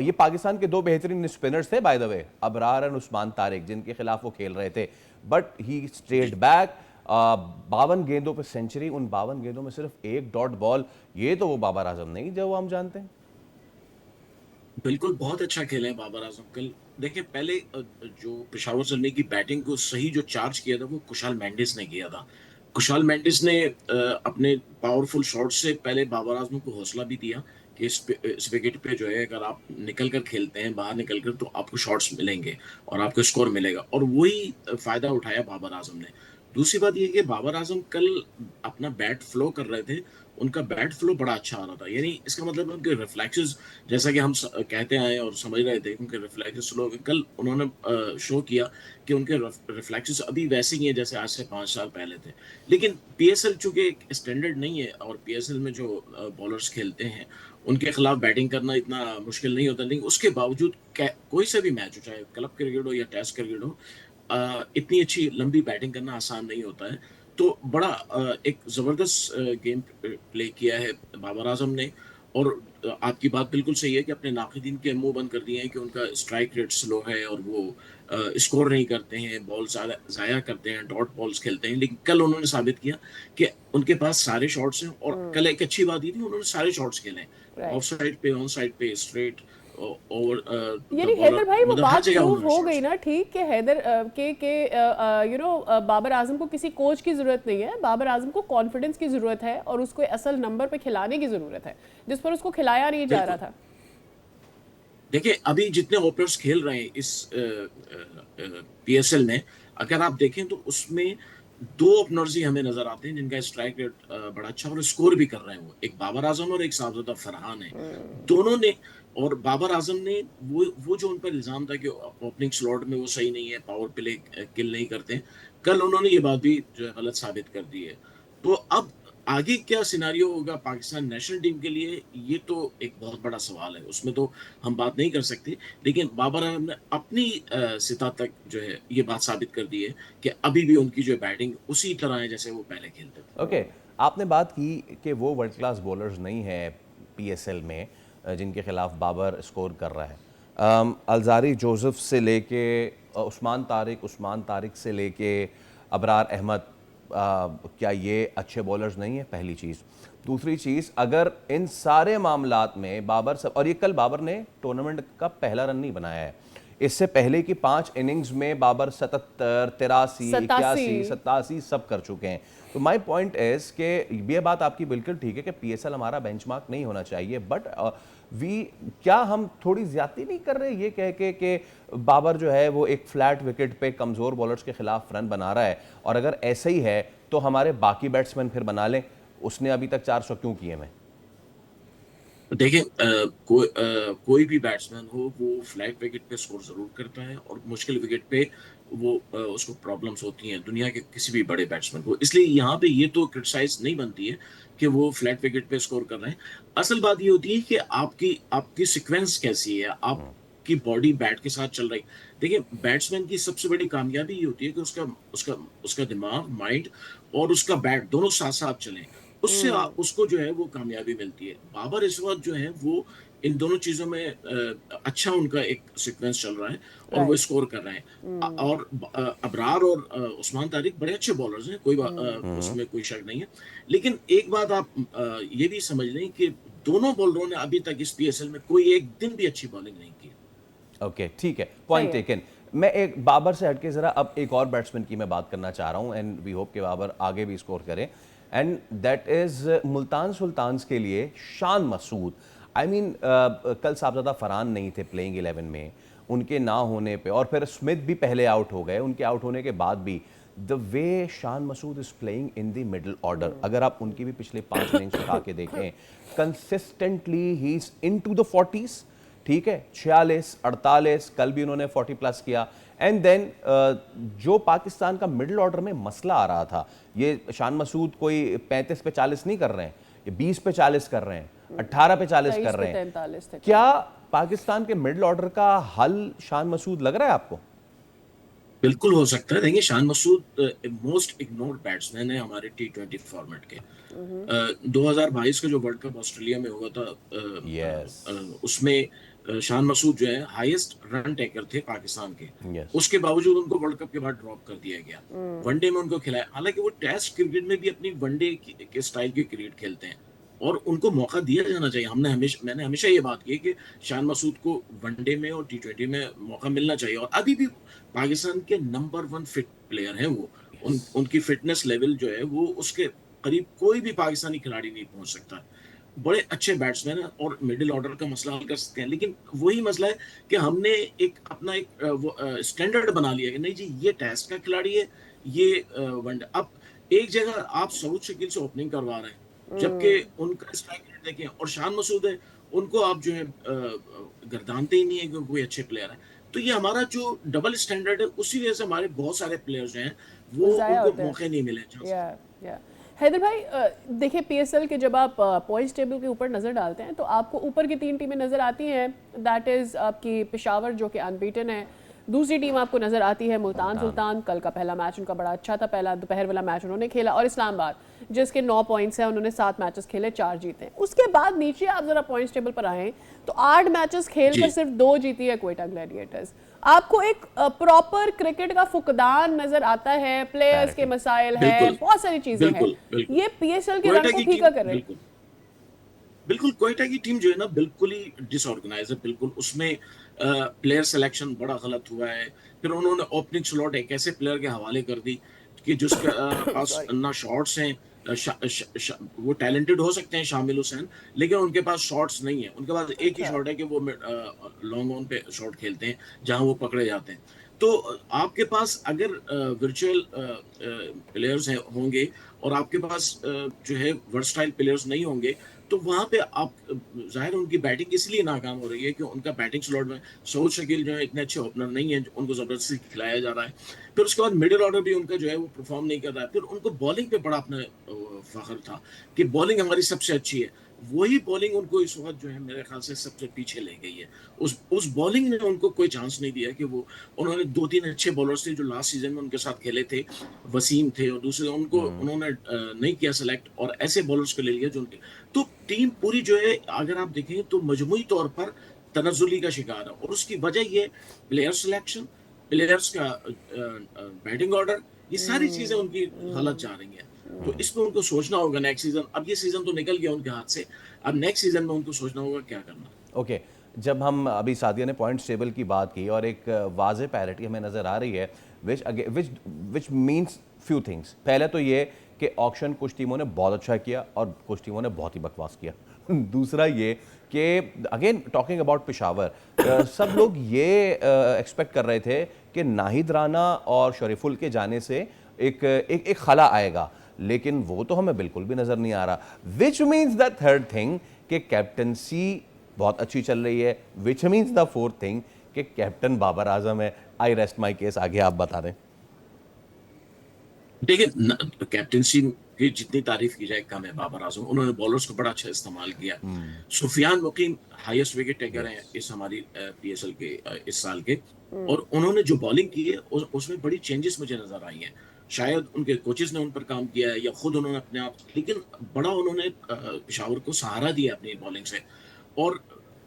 ये पाकिस्तान के दो बेहतरीन स्पिनर्स थे by the way, Abrar and Usman Tariq, जिनके खिलाफ वो खेल रहे थे, बट ही स्ट्रेट बैक। 52 गेंदों पे सेंचुरी, उन 52 गेंदों में सिर्फ एक डॉट बॉल, ये तो वो बाबर आजम नहीं जो हम जानते हैं। बिल्कुल, बहुत अच्छा खेले हैं बाबर आजम कल। देखिए पहले जो पेशावर चलने की बैटिंग को सही जो चार्ज किया था वो कुशाल मेंडिस ने किया था। कुशाल मेंडिस ने अपने पावरफुल शॉट से पहले बाबर आजम को हौसला भी दिया कि इस विकेट पे जो है अगर आप निकल कर खेलते हैं बाहर निकल कर तो आपको शॉट्स मिलेंगे और आपको स्कोर मिलेगा, और वही फायदा उठाया बाबर आजम ने। दूसरी बात ये कि बाबर आजम कल अपना बैट फ्लो कर रहे थे, उनका बैट फ्लो बड़ा अच्छा आ रहा था, यानी इसका मतलब है उनके रिफ्लेक्सेस, जैसा कि हम कहते आए और समझ रहे थे उनके रिफ्लेक्सेस स्लो हो गए, कल उन्होंने शो किया कि उनके रिफ्लेक्सेस अभी वैसे ही हैं जैसे आज से 5 साल पहले थे। लेकिन पीएसएल चूंकि एक स्टैंडर्ड नहीं है और पीएसएल में जो बॉलर्स खेलते हैं उनके खिलाफ बैटिंग करना इतना मुश्किल नहीं होता, लेकिन उसके बावजूद कोई सा भी मैच हो, चाहे क्लब क्रिकेट हो या टेस्ट क्रिकेट हो, इतनी अच्छी लंबी बैटिंग करना आसान नहीं होता है। तो बड़ा एक ज़बरदस्त गेम प्ले किया है बाबर आजम ने, और आपकी बात बिल्कुल सही है कि अपने नाक़िदीन के मुंह बंद कर दिए हैं कि उनका स्ट्राइक रेट स्लो है और वो स्कोर नहीं करते हैं, बॉल ज़ाया करते हैं, डॉट बॉल्स खेलते हैं। लेकिन कल उन्होंने साबित किया कि उनके पास सारे शॉट्स हैं, और कल एक अच्छी बात ये थी उन्होंने सारे शॉट्स खेले हैं, ऑफ साइड पे, ऑन साइड पे, स्ट्रेट, ओवर। यानी हैदर भाई वो मतलब हर बात जगह प्रूव उन्होंने हो shots गई ना, ठीक कि हैदर बाबर आजम को किसी कोच की जरूरत नहीं है, बाबर आजम को कॉन्फिडेंस की जरूरत है और उसको असल नंबर पे खिलाने की जरूरत है जिस पर उसको खिलाया नहीं जा रहा था। देखिए अभी जितने ओपनर्स खेल रहे हैं इस पीएसएल में, अगर आप देखें तो उसमें 2 ओपनर्स ही हमें नजर आते हैं जिनका स्ट्राइक रेट बड़ा अच्छा और स्कोर भी कर रहे हैं, वो एक बाबर आजम और एक साहबजादा फरहान है। दोनों ने, और बाबर आजम ने वो जो उन पर इल्जाम था कि ओपनिंग स्लॉट में वो सही नहीं है, पावर प्ले किल नहीं करते, कल उन्होंने ये बात भी जो है गलत साबित कर दी है। तो अब आगे क्या सिनारियो होगा पाकिस्तान नेशनल टीम के लिए, ये तो एक बहुत बड़ा सवाल है, उसमें तो हम बात नहीं कर सकते। लेकिन बाबर आजम ने अपनी सिता तक जो है ये बात साबित कर दी है कि अभी भी उनकी जो बैटिंग उसी तरह है जैसे वो पहले खेलते थे। ओके, आपने बात की कि वो वर्ल्ड क्लास बॉलर्स नहीं है पीएसएल में जिनके खिलाफ बाबर स्कोर कर रहा है। अलजारी जोसेफ से लेके उस्मान तारिक से लेके अबरार अहमद, क्या ये अच्छे बॉलर्स नहीं है? पहली चीज़। दूसरी चीज़, अगर इन सारे मामलात में बाबर सब, और ये कल बाबर ने टूर्नामेंट का पहला रन नहीं बनाया है, इससे पहले की 5 इनिंग्स में बाबर 77, 83, 81, 87 सब कर चुके हैं। तो माय पॉइंट इज कि ये बात आपकी बिल्कुल ठीक है कि पीएसएल हमारा बेंचमार्क नहीं होना चाहिए, बट क्या हम थोड़ी ज्यादती नहीं कर रहे ये कह के कि बाबर जो है वो एक फ्लैट विकेट पे कमजोर बॉलर्स के खिलाफ रन बना रहा है, और अगर ऐसा ही है तो हमारे बाकी बैट्समैन फिर बना लें, उसने अभी तक 400 क्यों किए में? देखिए कोई भी बैट्समैन हो वो फ्लैट विकेट पे स्कोर जरूर करता है, और मुश्किल विकेट पे वो उसको प्रॉब्लम्स होती हैं दुनिया के किसी भी बड़े बैट्समैन को। इसलिए यहाँ पे ये तो क्रिटिसाइज नहीं बनती है कि वो फ्लैट विकेट पे स्कोर कर रहे हैं। असल बात ये होती है कि आपकी सीक्वेंस कैसी है, आपकी बॉडी बैट के साथ चल रही। देखिए बैट्समैन की सबसे बड़ी कामयाबी ये होती है कि उसका दिमाग, माइंड और उसका बैट दोनों साथ साथ चलें, उससे उसको जो है वो कामयाबी मिलती है। बाबर इस वक्त जो है वो इन दोनों चीजों में अच्छा उनका एक सीक्वेंस चल रहा है और वो स्कोर कर रहे हैं। और अबरार और उस्मान तारिक बड़े अच्छे बॉलर्स हैं, उसमें कोई शक नहीं है। लेकिन एक बात आप ये भी समझ लें कि दोनों बॉलरों ने अभी तक इस पीएसएल में कोई एक दिन भी अच्छी बॉलिंग नहीं की। ओके, ठीक है, पॉइंट टेकन। मैं एक बाबर से हटके जरा अब एक और बैट्समैन की मैं बात करना चाह रहा हूं, एंड वी होप कि बाबर आगे भी स्कोर करें, and that is Multan Sultans के लिए शान मसूद। आई मीन कल साहबजादा फरहान नहीं थे प्लेइंग 11 में, उनके ना होने पे, और फिर स्मिथ भी पहले आउट हो गए, उनके आउट होने के बाद भी the way Shan Masood is playing in the middle order, अगर आप उनकी भी पिछले 5 इनिंग्स उठा के देखें, consistently he is in to the 40s, ठीक है, 46, 48, कल भी उन्होंने 40+ किया। एंड देन जो पाकिस्तान का मिडिल ऑर्डर में मसला आ रहा था, ये शान मसूद कोई 35 पे 40 नहीं कर रहे हैं, ये 20 पे 40 कर रहे हैं, 18 पे 40 कर रहे हैं। क्या पाकिस्तान के मिडिल ऑर्डर का हल शान मसूद लग रहा है आपको? बिल्कुल हो सकता है। देखिए Shan Masood most ignored batsman है हमारे T20 फॉर्मेट के। 2022 का जो वर्ल्ड कप ऑस्ट्रेलिया में हुआ था यस उसमें शान मसूद जो है हाईएस्ट रन टेकर थे पाकिस्तान के। यस उसके बावजूद उनको वर्ल्ड कप के बाद ड्रॉप कर दिया गया। वनडे में उनको खिलाया, हालांकि वो टेस्ट क्रिकेट में भी अपनी वनडे के स्टाइल की क्रिकेट खेलते हैं और उनको मौका दिया जाना चाहिए। मैंने हमेशा ये बात की कि शान मसूद को वनडे में और T20 में मौका मिलना चाहिए। और अभी भी पाकिस्तान के नंबर 1 फिट प्लेयर हैं वो। उनकी फिटनेस लेवल जो है वो उसके करीब कोई भी पाकिस्तानी खिलाड़ी नहीं पहुंच सकता। बड़े अच्छे बैट्समैन हैं और मिडिल ऑर्डर का मसला हल कर सकते हैं, लेकिन वही मसला है कि हमने एक अपना एक स्टैंडर्ड बना लिया कि नहीं जी ये टेस्ट का खिलाड़ी है, ये वनडे। अब एक जगह आप सऊद शकील से ओपनिंग करवा रहे हैं जबकि उनका स्ट्राइक रेट देखें, और शान मसूद है उनको आप जो है गर्दानते ही नहीं है कि कोई अच्छे प्लेयर है। तो ये हमारा जो डबल स्टैंडर्ड है उसी वजह से हमारे बहुत सारे प्लेयर्स हैं वो उनको मौके नहीं मिले। हैदर भाई देखिए PSL के जब आप पॉइंट्स टेबल के ऊपर नज़र डालते हैं तो आपको ऊपर की 3 टीमें नज़र आती हैं। दैट इज़ आपकी पेशावर जो कि अनबीटन है, दूसरी टीम आपको नज़र आती है मुल्तान सुल्तान, कल का पहला मैच उनका बड़ा अच्छा था, पहला दोपहर वाला मैच उन्होंने खेला, और इस्लामाबाद जिसके 9 पॉइंट्स हैं, उन्होंने 7 मैचेस खेले, 4 जीते। उसके बाद नीचे आप जरा पॉइंट्स टेबल पर आए तो 8 मैचेस खेल कर सिर्फ 2 जीती है क्वेटा ग्लैडिएटर्स। आपको एक प्रॉपर क्रिकेट का फुकदान नजर आता है, प्लेयर्स के मसाइल है, बहुत सारी चीजें हैं, ये PSL के रंग को फीका कर रहे हैं। बिल्कुल क्वेटा की टीम जो है ना बिल्कुल ही डिसऑर्गेनाइज है। बिल्कुल उसमें प्लेयर सिलेक्शन बड़ा गलत हुआ है। फिर उन्होंने ओपनिंग स्लॉट एक ऐसे प्लेयर के हवाले कर दी कि जिसके पास ना शॉट्स हैं, वो टैलेंटेड हो सकते हैं शामिल हुसैन, लेकिन उनके पास शॉट्स नहीं है। उनके पास एक ही शॉट है कि वो लॉन्ग ऑन पे शॉट खेलते हैं जहां वो पकड़े जाते हैं। तो आपके पास अगर वर्चुअल प्लेयर्स होंगे और आपके पास जो है वर्सटाइल प्लेयर्स नहीं होंगे तो वहां पे आप जाहिर उनकी बैटिंग इसलिए नाकाम हो रही है कि उनका बैटिंग स्लॉट में सऊद शकील जो है इतने अच्छे ओपनर नहीं है, उनको जबरदस्ती खिलाया जा रहा है। फिर उसके बाद मिडिल ऑर्डर भी उनका जो है वो परफॉर्म नहीं कर रहा है। फिर उनको बॉलिंग पे बड़ा अपना फख्र था कि बॉलिंग हमारी सबसे अच्छी है। वही बॉलिंग उनको इस वक्त जो है मेरे ख्याल से सबसे पीछे ले गई है। उस बॉलिंग ने उनको कोई चांस नहीं दिया कि वो, उन्होंने 2-3 अच्छे बॉलर्स थे जो लास्ट सीजन में उनके साथ खेले थे, वसीम थे और दूसरे, उनको उन्होंने नहीं किया सेलेक्ट और ऐसे बॉलर्स को ले लिया जो उनके। तो टीम पूरी जो है अगर आप देखें तो मजमूई तौर पर तनज़्ज़ुली का शिकार है और उसकी वजह ये प्लेयर सिलेक्शन, प्लेयर्स का बैटिंग ऑर्डर, ये सारी चीजें उनकी गलत जा रही हैं। तो इस पे उनको सोचना होगा नेक्स्ट सीजन। अब ये सीजन तो निकल गया उनके हाथ से, अब नेक्स्ट सीजन में उनको सोचना होगा क्या करना। ओके जब हम अभी सादिया ने पॉइंट्स टेबल की बात की और एक वाज़े पैरिटी हमें नज़र आ रही है विच मीन्स फ्यू थिंग्स। पहले तो ये कि ऑक्शन कुछ टीमों ने बहुत अच्छा किया और कुछ टीमों ने बहुत ही बकवास किया। दूसरा ये कि अगेन टॉकिंग अबाउट पेशावर, सब लोग ये एक्सपेक्ट कर रहे थे कि नाहिद राना और शरीफुल के जाने से एक खला आएगा, लेकिन वो तो हमें बिल्कुल भी नज़र नहीं आ रहा। Which means the third thing कि कैप्टनसी बहुत अच्छी चल रही है, which means the fourth thing कि कैप्टन बाबर आजम है। आई रेस्ट माई केस, आगे आप बता दें। देखिए कैप्टनसी की जितनी तारीफ की जाए कम है बाबर आजम। उन्होंने बॉलर्स को बड़ा अच्छा इस्तेमाल किया। सुफियान मुकीम हाईएस्ट विकेट टेकर हैं इस हमारी PSL के इस साल के, और उन्होंने जो बॉलिंग की है उसमें बड़ी चेंजेस मुझे नजर आई हैं। शायद उनके कोचेस ने उन पर काम किया है या खुद उन्होंने अपने आप, लेकिन बड़ा उन्होंने पेशावर को सहारा दिया अपनी बॉलिंग से। और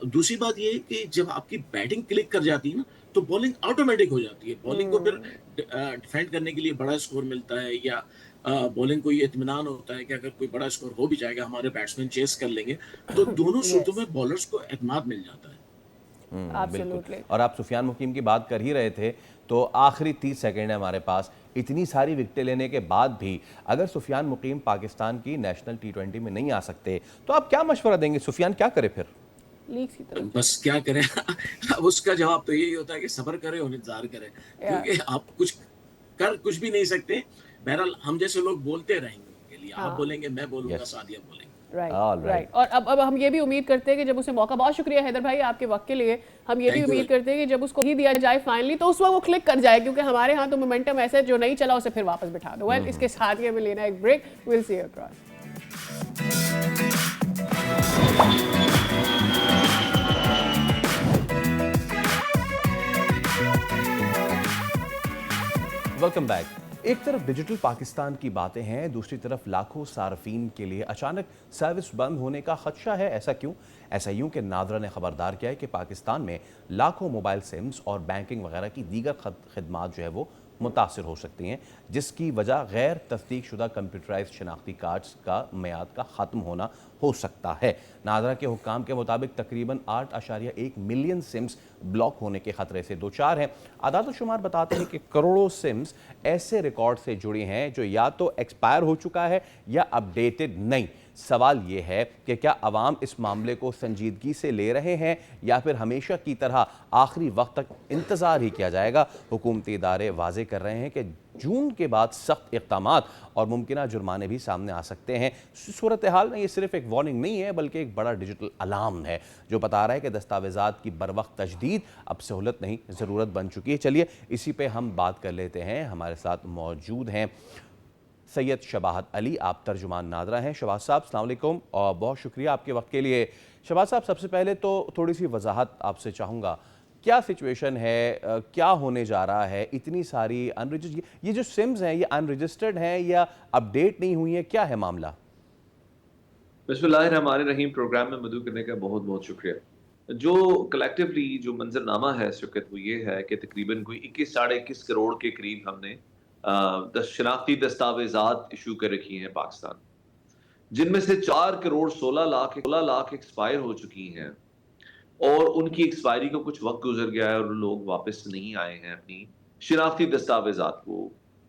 दूसरी बात ये है कि जब आपकी बैटिंग क्लिक कर जाती है ना तो बॉलिंग ऑटोमेटिक हो जाती है। बॉलिंग को फिर डिफेंड करने के लिए बड़ा स्कोर मिलता है या बॉलिंग को ये इत्मीनान होता है कि अगर कोई बड़ा स्कोर हो भी जाएगा हमारे बैट्समैन चेस कर लेंगे, तो दोनों सूरतों में बॉलर्स को एतमाद मिल जाता है। बिल्कुल। और आप सुफियान मुकीम की बात कर ही रहे थे तो आखिरी 30 सेकंड है हमारे पास। इतनी सारी विकेटें लेने के बाद भी अगर सुफियान मुकीम पाकिस्तान की नेशनल T20 में नहीं आ सकते तो आप क्या मशवरा देंगे? सुफियान क्या करे फिर? लीग्स की तरफ बस क्या करें अब उसका जवाब तो यही होता है कि सब्र करें और इंतजार करें, क्योंकि आप कुछ भी नहीं सकते। बहरहाल हम जैसे लोग बोलते रहेंगे उनके लिए, आप बोलेंगे, मैं बोलूंगा, सादिया बोलेंगे। राइट। और अब हम ये भी उम्मीद करते हैं कि जब उसे मौका, बहुत शुक्रिया हैदर भाई आपके वक्त के लिए, हम ये भी उम्मीद करते हैं कि जब उसको ही दिया जाए फाइनली तो उस वक्त वो क्लिक कर जाए, क्योंकि हमारे यहाँ तो मोमेंटम ऐसे जो नहीं चला उसे फिर वापस बिठा दो। वेल इसके साथ ही हमें लेना एक break. Will see you across. Welcome back. एक तरफ डिजिटल पाकिस्तान की बातें हैं, दूसरी तरफ लाखों सार्फिन के लिए अचानक सर्विस बंद होने का खदशा है। ऐसा क्यों? ऐसा यूं कि नादरा ने खबरदार किया है कि पाकिस्तान में लाखों मोबाइल सिम्स और बैंकिंग वगैरह की दीगर खदमात जो है वो मुतासर हो सकती हैं, जिसकी वजह गैर तस्दीक शुदा कंप्यूटराइज शनाख्ती कार्ड्स का मियाद का ख़त्म होना हो सकता है। नादरा के हुक्काम के मुताबिक तकरीबन 8.1 मिलियन सिम्स ब्लॉक होने के खतरे से दो चार हैं। आदाद शुमार बताते हैं कि करोड़ों सिम्स ऐसे रिकॉर्ड से जुड़ी हैं जो या तो एक्सपायर हो चुका है या अपडेटेड नहीं। सवाल ये है कि क्या अवाम इस मामले को संजीदगी से ले रहे हैं या फिर हमेशा की तरह आखिरी वक्त तक इंतज़ार ही किया जाएगा। हुकूमती इदारे वाजे कर रहे हैं कि जून के बाद सख्त इक़दामात और मुमकिन जुर्माने भी सामने आ सकते हैं। सूरत हाल में ये सिर्फ एक वार्निंग नहीं है बल्कि एक बड़ा डिजिटल अलार्म है जो बता रहा है कि दस्तावेज़ात की बर वक्त तजदीद अब सहूलत नहीं ज़रूरत बन चुकी है। चलिए इसी पे हम बात कर लेते हैं। हमारे साथ मौजूद हैं सैयद शबाहत अली, आप तर्जुमान नादरा हैं। शबाहत साहब अस्सलाम वालेकुम और बहुत शुक्रिया आपके वक्त के लिए। शबाहत साहब, सबसे पहले तो थोड़ी सी वजाहत आपसे चाहूँगा, क्या सिचुएशन है, क्या होने जा रहा है? इतनी सारी ये जो सिम्स हैं ये अनरजिस्टर्ड हैं या अपडेट नहीं हुई है, क्या है मामला? बिस्मिल्लाहिर्रहमानिर्रहीम। प्रोग्राम में मदद करने का बहुत बहुत शुक्रिया। जो कलेक्टिवली जो मंजरनामा है इस वक्त वो ये है कि तकरीबन कोई 21-21.5 करोड़ के करीब हमने शनाख्ती दस्तावेजात इशू कर रखी हैं पाकिस्तान, जिनमें से 4 करोड़ 16 लाख एक्सपायर हो चुकी हैं और उनकी एक्सपायरी को कुछ वक्त गुजर गया है और लोग वापस नहीं आए हैं अपनी शनाख्ती दस्तावेजात को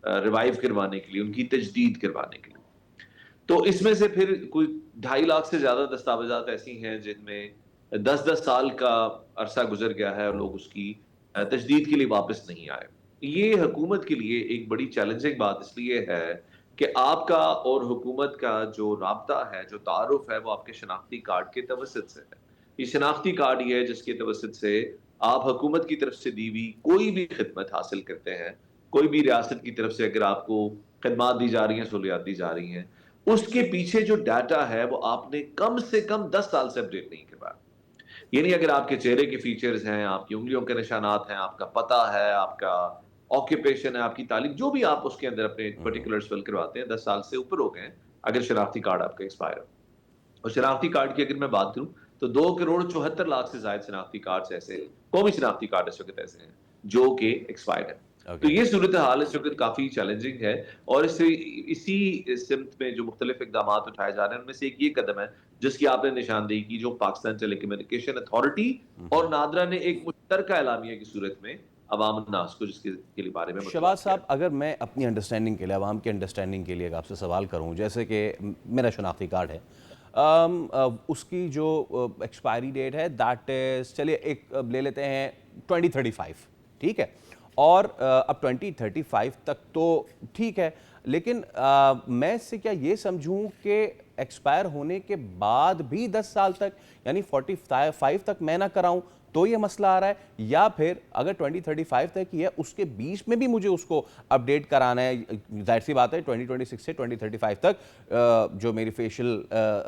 रिवाइव करवाने के लिए, उनकी तजदीद करवाने के लिए। तो इसमें से फिर कोई 2.5 लाख से ज्यादा दस्तावेजात ऐसी हैं जिनमें 10-10 साल का अरसा गुजर गया है और लोग उसकी तजदीद के लिए वापस नहीं आए। ये हुकूमत के लिए एक बड़ी चैलेंजिंग बात इसलिए है कि आपका और हुकूमत का जो राब्ता है, जो तारुफ है, वो आपके शनाख्ती कार्ड के तवस्सुत से है। ये शनाख्ती कार्ड ही है जिसके तवस्सुत से आप हुकूमत की तरफ से दी हुई कोई भी खिदमत हासिल करते हैं, कोई भी रियासत की तरफ से अगर आपको खिदमात दी जा रही हैं, सहूलियात दी जा रही हैं, उसके पीछे जो डाटा है वो आपने कम से कम 10 साल से अपडेट नहीं करवाया। यानी अगर आपके चेहरे के फीचर्स हैं, आपकी उंगलियों के निशानात हैं, आपका पता है, आपका ऑक्यूपेशन है, आपकी तालीम, जो भी आप उसके अंदर अपने पर्टिकुलर्स फिल करवाते हैं, 10 साल से ऊपर हो गए हैं अगर शनाख्ती कार्ड आपका एक्सपायर हो। और शनाख्ती कार्ड की अगर मैं बात करूं तो 2 करोड़ 74 लाख से ज्यादा शनाख्ती कार्ड ऐसे कौमी शनाख्ती कार्ड इस वक्त ऐसे हैं जो कि एक्सपायर्ड है। तो ये सूरत हाल इस वक्त काफी चैलेंजिंग है और इसी सिमत में जो मुख्तलिफ इकदाम उठाए जा रहे हैं उनमें से एक ये कदम है जिसकी आपने निशानदेही की, जो पाकिस्तान टेलीकम्युनिकेशन अथॉरिटी और नादरा ने एक मुश्तरका एलामिया की सूरत में अवाम नास को जिसके के लिए बारे में। शबाज साहब, अगर मैं अपनी अंडरस्टैंडिंग के लिए, अवाम की अंडरस्टैंडिंग के लिए आपसे सवाल करूं, जैसे कि मेरा शनाख्ती कार्ड है, उसकी जो एक्सपायरी डेट है दैट इज, चलिए एक ले लेते हैं 2035, ठीक है, और अब 2035 तक तो ठीक है, लेकिन मैं इससे क्या ये समझूं कि एक्सपायर होने के बाद भी 10 साल तक यानी 45 तक मैं ना कराऊं तो ये मसला आ रहा है, या फिर अगर 2035 तक ही है उसके बीच में भी मुझे उसको अपडेट कराना है? जाहिर सी बात है 2026 से 2035 तक जो मेरी फेशियल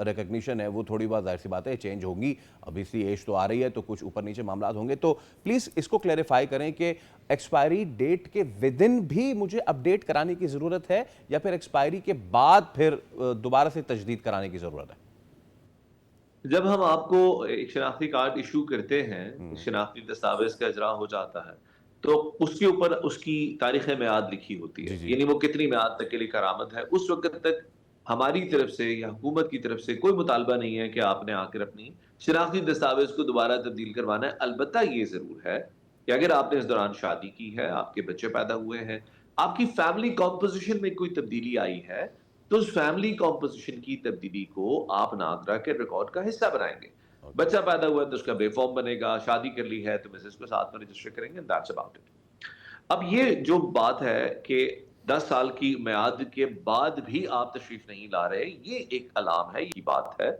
रिकग्निशन है वो थोड़ी बहुत जाहिर सी बात है चेंज होगी। ऑब्वियसली एज तो आ रही है तो कुछ ऊपर नीचे मामला होंगे, तो प्लीज़ इसको क्लैरिफाई करें कि एक्सपायरी डेट के विदिन भी मुझे अपडेट कराने की ज़रूरत है या फिर एक्सपायरी के बाद फिर दोबारा से तजदीद कराने की ज़रूरत है? जब हम आपको एक शनाख्ती कार्ड इशू करते हैं, शनाख्ती दस्तावेज का इजरा हो जाता है तो उसके ऊपर उसकी तारीख मियाद लिखी होती है, यानी वो कितनी मियाद तक के लिए करामत है। उस वक्त तक हमारी तरफ से या हुकूमत की तरफ से कोई मुतालबा नहीं है कि आपने आकर अपनी शनाख्ती दस्तावेज को दोबारा तब्दील करवाना है। अलबत्ता ये जरूर है कि अगर आपने इस दौरान शादी की है, आपके बच्चे पैदा हुए हैं, आपकी फैमिली कॉम्पोजिशन में कोई तब्दीली आई है, तो उस फैमिली कॉम्पोजिशन की तब्दीली को आप नादरा के रिकॉर्ड का हिस्सा बनाएंगे। बच्चा पैदा हुआ है तो उसका बेफॉर्म बनेगा, शादी कर ली है तो मिसेस को साथ में रजिस्टर करेंगे, दैट्स अबाउट इट। अब ये जो बात है कि 10 साल की मियाद के बाद भी आप तशरीफ नहीं ला रहे, ये एक अलार्म है, ये बात है।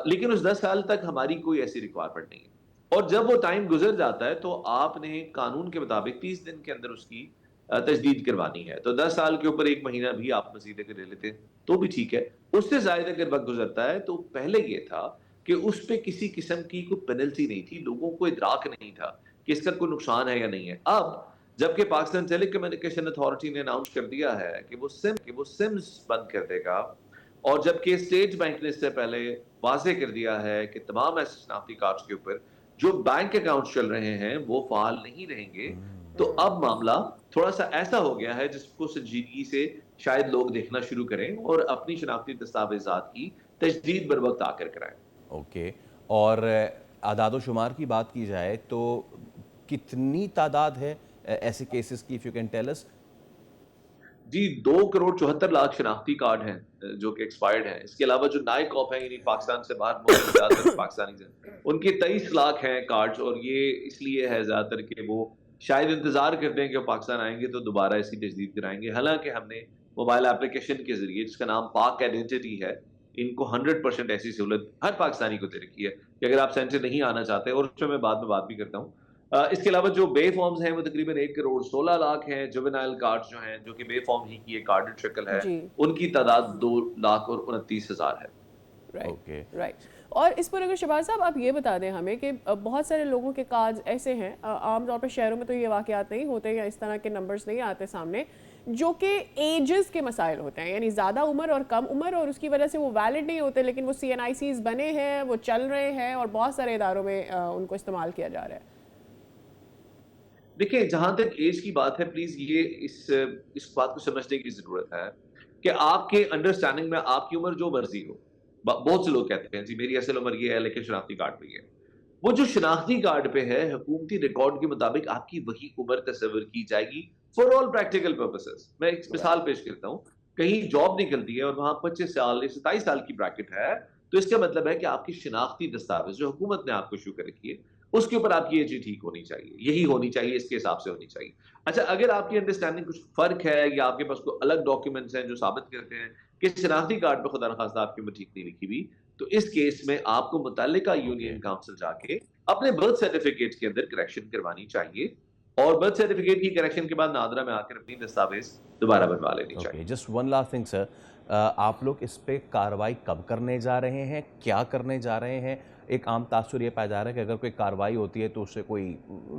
लेकिन उस 10 साल तक हमारी कोई ऐसी रिक्वायरमेंट नहीं है और जब वो टाइम गुजर जाता है तो आपने कानून के मुताबिक 30 दिन के अंदर उसकी तजदीद करवानी है। तो 10 साल के ऊपर 1 महीना भी आप मजीद अगर ले लेते तो भी ठीक है। उससे ज्यादा अगर वक्त गुजरता है तो पहले ये था कि उस पर किसी किस्म की कोई पेनल्टी नहीं थी, लोगों को इदराक नहीं था कि इसका कोई नुकसान है या नहीं है। अब जबकि पाकिस्तान टेली कम्युनिकेशन अथॉरिटी ने अनाउंस कर दिया है कि वो सिम्स बंद कर देगा, और जबकि स्टेट बैंक ने इससे पहले वाजे कर दिया है कि तमाम ऐसे शनाख्ती कार्ड के ऊपर जो बैंक अकाउंट चल रहे हैं वो फाल नहीं रहेंगे। तो अब मामला थोड़ा सा ऐसा हो गया है जिसको संजीदगी से शायद लोग देखना शुरू करें और अपनी शनाख्ती दस्तावेजात की तजदीद बर वक्त आकर कराएं। ओके, और आदाद शुमार की बात की जाए तो कितनी तादाद है ऐसे केसेस की, if you can tell us? जी 2,74,00,000 शनाख्ती कार्ड हैं जो कि एक्सपायर्ड हैं। इसके अलावा जो नए कॉप हैं यानी पाकिस्तान से बाहर मौजूद ज़्यादातर पाकिस्तानी हैं, उनके 23 लाख हैं कार्ड्स, और ये इसलिए है ज़्यादातर कि वो शायद इंतज़ार करते हैं कि वो पाकिस्तान आएंगे तो दोबारा इसकी तजदीद कराएंगे। हालांकि हमने मोबाइल एप्लीकेशन के ज़रिए, जिसका नाम पाक आइडेंटिटी है, इनको 100% ऐसी सहूलत हर पाकिस्तानी को दे रखी है कि अगर आप सेंटर नहीं आना चाहते, और उसमें मैं बाद में बात भी करता हूँ। इसके अलावा जो बे फॉर्म्स हैं वो तकरीबन 1,16,00,000 हैं। जुवेनाइल कार्ड जो हैं, जो कि बे फॉर्म ही की एक कार्डेड शक्ल है, उनकी तादाद 2,29,000 है। Right right. और इस पर अगर शहबाज साहब आप ये बता दें हमें कि बहुत सारे लोगों के कार्ड ऐसे हैं, आमतौर पर शहरों में तो ये वाक़यात नहीं होते या इस तरह के नंबर्स नहीं आते सामने, जो कि एजेस के मसाइल होते हैं, यानी ज़्यादा उम्र और कम उम्र, और उसकी वजह से वो वैलिड नहीं होते, लेकिन वो CNICs बने हैं, वो चल रहे हैं और बहुत सारे इदारों में उनको इस्तेमाल किया जा रहा है। देखिए, जहां तक एज की बात है, प्लीज ये इस बात को समझने की जरूरत है कि आपके अंडरस्टैंडिंग में आपकी उम्र जो मर्जी हो। बहुत से लोग कहते हैं जी मेरी असल उम्र ये है लेकिन शनाख्ती कार्ड पे है। वो जो शनाख्ती कार्ड पे है, हुकूमती रिकॉर्ड के मुताबिक आपकी वही उम्र तस्वर की जाएगी फॉर ऑल प्रैक्टिकल पर्पसेस। मैं एक मिसाल पेश करता हूँ, कहीं जॉब निकलती है और वहां 25 साल या 27 साल की ब्रैकेट है, तो इसका मतलब है कि आपकी शनाख्ती दस्तावेज जो हुकूमत ने आपको इशू कर रखी है उसके ऊपर आपकी एज ठीक होनी चाहिए, यही होनी चाहिए, इसके हिसाब से होनी चाहिए। अच्छा, अगर आपकी अंडरस्टैंडिंग कुछ फर्क है या आपके पास कोई अलग डॉक्यूमेंट्स हैं जो साबित करते हैं कि शनाख्ती कार्ड पर खुदा न खास्ता आपकी उम्र ठीक नहीं लिखी हुई, तो इस केस में आपको मुतल्लिका यूनियन काउंसिल जाके अपने बर्थ सर्टिफिकेट के अंदर करेक्शन करवानी चाहिए, और बर्थ सर्टिफिकेट की करेक्शन के बाद नादरा में आकर अपनी दस्तावेज दोबारा बनवा लेनी चाहिए। Just one last thing sir, आप लोग इस पे कार्रवाई कब करने जा रहे हैं, क्या करने जा रहे हैं? एक आम तासुर ये पाया जा रहा है कि अगर कोई कार्रवाई होती है तो उससे कोई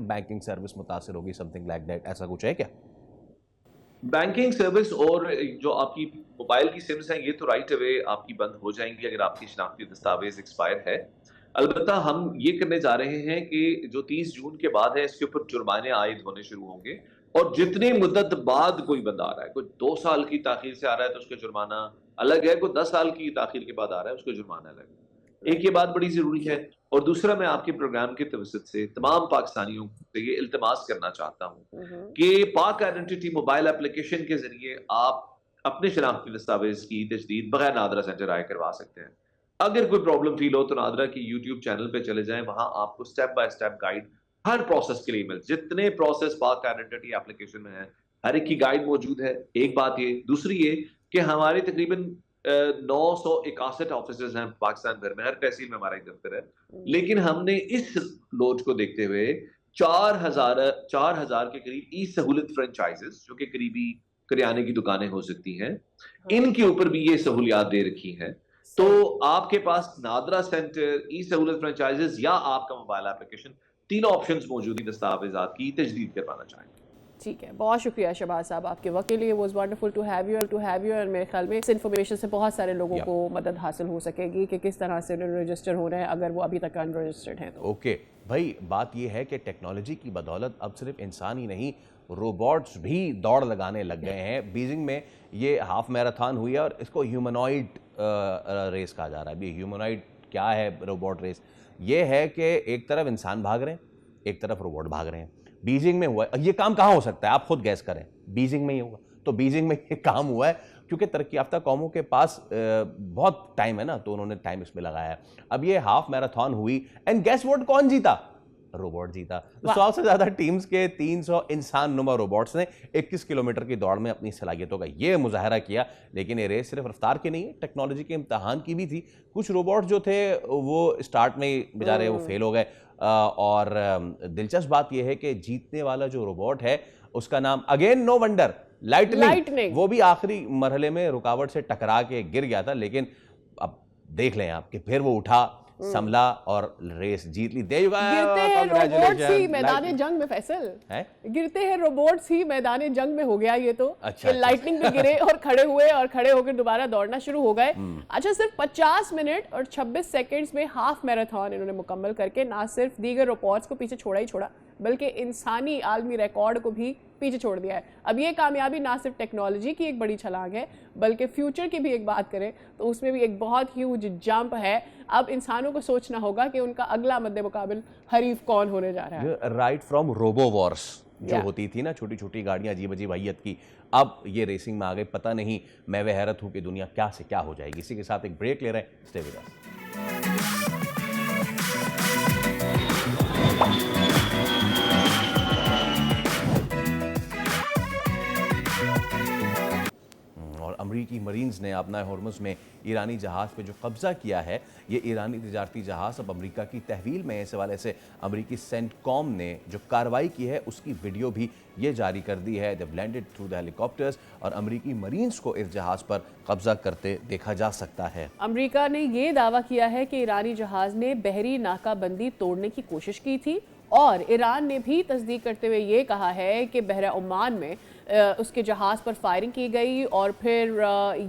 बैंकिंग सर्विस मुतासर होगी, समथिंग लाइक दैट, ऐसा कुछ है क्या? बैंकिंग सर्विस और जो आपकी मोबाइल की सिम्स हैं ये तो राइट अवे आपकी बंद हो जाएंगी अगर आपकी शनाख्ती दस्तावेज एक्सपायर है। अलबत्ता हम ये करने जा रहे हैं कि जो 30 जून के बाद है इसके ऊपर जुर्माने आयद होने शुरू होंगे, और जितनी मुद्दत बाद कोई बंदा आ रहा है, कोई 2 साल की ताखीर से आ रहा है तो उसका जुर्माना अलग है, कोई 10 साल की ताखीर के बाद आ रहा है उसका जुर्माना अलग है। एक ये बात बड़ी जरूरी है, और दूसरा मैं आपके प्रोग्राम के तवसत से तमाम पाकिस्तानियों से ये इल्तिमास करना चाहता हूँ कि पाक आइडेंटिटी मोबाइल एप्लीकेशन के जरिए आप अपने शनाख्ती दस्तावेज की तजदीद बगैर नादरा सेंटर आए करवा सकते हैं। अगर कोई प्रॉब्लम फील हो तो नादरा की यूट्यूब चैनल पे चले जाएं, वहां आपको step by step guide her process के लिए मिल, जितने प्रोसेस पाक आइडेंटिटी एप्लीकेशन में है हर एक की गाइड मौजूद है। एक बात ये, दूसरी ये कि हमारे तकरीबन 961 ऑफिसर्स हैं पाकिस्तान भर में, हर तहसील में हमारा एक दफ्तर है, लेकिन हमने इस लोड को देखते हुए 4,000 के करीब ई सहूलत फ्रेंचाइजेस, जो कि करीबी करियाने की दुकानें हो सकती हैं, इनके ऊपर भी ये सहूलियात दे रखी हैं। तो आपके पास नादरा सेंटर, ई सहूलत फ्रेंचाइजेस या आपका मोबाइल एप्लीकेशन, तीनों ऑप्शंस मौजूद हैं दस्तावेजात की तजदीद करवाना चाहेंगे। ठीक है, बहुत शुक्रिया शहबाज साहब आपके वक्त के लिए। Was wonderful to have you और मेरे ख्याल में इस इन्फॉर्मेशन से बहुत सारे लोगों को मदद हासिल हो सकेगी कि किस तरह से रजिस्टर हो रहे हैं अगर वो अभी तक अनरजिस्टर्ड हैं तो। ओके भाई, बात ये है कि टेक्नोलॉजी की बदौलत अब सिर्फ इंसान ही नहीं, रोबोट्स भी दौड़ लगाने लग गए हैं। बीजिंग में ये हाफ मैराथन हुई है और इसको ह्यूमनॉइड रेस कहा जा रहा है। अभी ह्यूमनॉइड क्या है, रोबोट रेस ये है कि एक तरफ इंसान भाग रहे हैं, एक तरफ रोबोट भाग रहे हैं। बीजिंग में हुआ है, ये काम कहाँ हो सकता है आप खुद गैस करें, बीजिंग में ही होगा। तो बीजिंग में ये काम हुआ है क्योंकि तरक्की याफ्ता कौमों के पास बहुत टाइम है ना, तो उन्होंने टाइम इसमें लगाया है। अब ये हाफ मैराथन हुई एंड गैस व्हाट, कौन जीता? रोबोट जीता। 100 से ज्यादा टीम्स के 300 इंसान नुमा रोबोट्स ने 21 किलोमीटर की दौड़ में अपनी सलाहियतों का ये मुजाहरा किया। लेकिन ये रेस सिर्फ रफ्तार की नहीं है, टेक्नोलॉजी के इम्तहान की भी थी। कुछ रोबोट जो थे वो स्टार्ट में बेचारे वो फेल हो गए, और दिलचस्प बात यह है कि जीतने वाला जो रोबोट है उसका नाम अगेन नो वंडर लाइटनिंग, वो भी आखिरी मरहले में रुकावट से टकरा के गिर गया था। लेकिन अब देख लें आप कि फिर वो उठा, संभला और रेस जीत ली। There you go. गिरते हैं रोबोट्स ही Congratulations. मैदान जंग में, फैसल है? गिरते हैं रोबोट्स ही मैदान जंग में हो गया ये तो। अच्छा, अच्छा। लाइटनिंग पे गिरे और खड़े हुए और खड़े होकर दोबारा दौड़ना शुरू हो गए। अच्छा, सिर्फ 50 मिनट और 26 सेकंड्स में हाफ मैराथन इन्होंने मुकम्मल करके ना सिर्फ दीगर रोबोट्स को पीछे छोड़ा ही छोड़ा, बल्कि इंसानी आलमी रिकॉर्ड को भी पीछे छोड़ दिया है। अब ये कामयाबी ना सिर्फ टेक्नोलॉजी की एक बड़ी छलांग है, बल्कि फ्यूचर की भी एक बात करें तो उसमें भी एक बहुत ह्यूज जंप है। अब इंसानों को सोचना होगा कि उनका अगला मद्दे मुकाबिल हरीफ कौन होने जा रहा है। राइट फ्रॉम रोबो वॉर्स जो Yeah. होती थी ना, छोटी छोटी गाड़ियां अजीब अजीब हैयत की, अब ये रेसिंग में आ गई। पता नहीं, मैं वह हैरत हूं कि दुनिया क्या से क्या हो जाएगी। इसी के साथ एक ब्रेक ले रहे हैं, स्टे विद अस। और अमरीकी मरीन्स ने अपना हॉर्मुज़ में ईरानी जहाज़ पे जो कब्ज़ा किया है, ये ईरानी तिजारती जहाज़ अब अमेरिका की तहवील में है। इस हवाले से अमरीकी सेंटकॉम ने जो कार्रवाई की है उसकी वीडियो भी ये जारी कर दी है। देव लैंडेड थ्रू द हेलीकॉप्टर्स और अमरीकी मरीन्स को इस जहाज़ पर कब्ज़ा करते देखा जा सकता है। अमेरिका ने ये दावा किया है कि ईरानी जहाज ने बहरी नाकाबंदी तोड़ने की कोशिश की थी और ईरान ने भी तस्दीक करते हुए ये कहा है कि बहरा ओमान में उसके जहाज़ पर फायरिंग की गई और फिर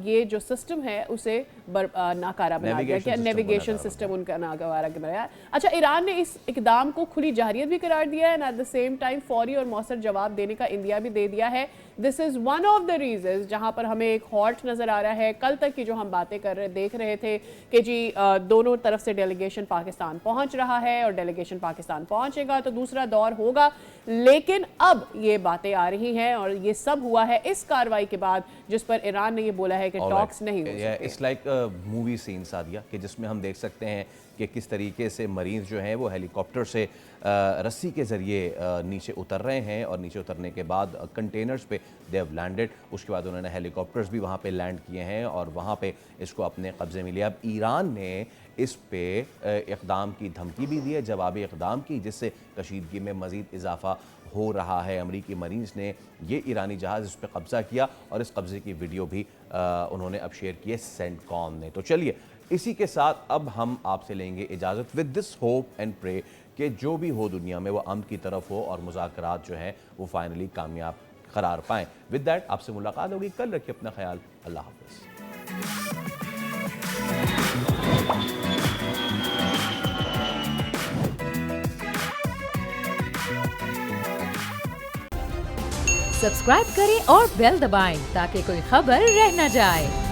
ये जो सिस्टम है उसे नाकारा बना दिया गया, नेविगेशन सिस्टम उनका नाकारा बनाया। अच्छा, ईरान ने इस इकदाम को खुली जाहिरियत भी करार दिया है and at the same time फौरी और मौसर जवाब देने का इंदिया भी दे दिया है। This is one of the reasons जहाँ पर हमें एक हॉल्ट नज़र आ रहा है। कल तक की जो हम बातें देख रहे थे कि जी दोनों तरफ से डेलीगेशन पाकिस्तान पहुँच रहा है और डेलीगेशन पाकिस्तान पहुँचेगा तो दूसरा दौर होगा, लेकिन अब ये बातें आ रही हैं और ये सब हुआ है इस कार्रवाई के बाद जिस पर ईरान ने ये बोला है कि टॉक्स नहीं हो सकते। It's like movie scene Sadia, कि जिसमें हम देख सकते हैं कि किस तरीके से मरीज जो हैं वो हेलीकॉप्टर से रस्सी के ज़रिए नीचे उतर रहे हैं और नीचे उतरने के बाद कंटेनर्स पे दे हैव लैंडेड। उसके बाद उन्होंने हेलीकॉप्टर्स भी वहाँ पे लैंड किए हैं और वहाँ पे इसको अपने कब्ज़े में लिया। अब ईरान ने इस पे इक़दाम की धमकी भी दी है, जवाबी इक़दाम की, जिससे कशीदगी में मज़ीद इजाफा हो रहा है। अमरीकी मरीन्स ने ये ईरानी जहाज़ इस पर कब्ज़ा किया और इस कब्ज़े की वीडियो भी उन्होंने अब शेयर की है सेंटकॉम ने। तो चलिए, इसी के साथ अब हम आपसे लेंगे इजाज़त with this hope and pray कि जो भी हो दुनिया में वो अमन की तरफ हो और मुज़ाकरात जो हैं वो फाइनली कामयाब करार पाएँ। विद दैट आपसे मुलाकात होगी कल। रखिए अपना ख्याल। अल्लाह हाफ़िज़। सब्सक्राइब करें और बेल दबाएं ताकि कोई खबर रह न जाए।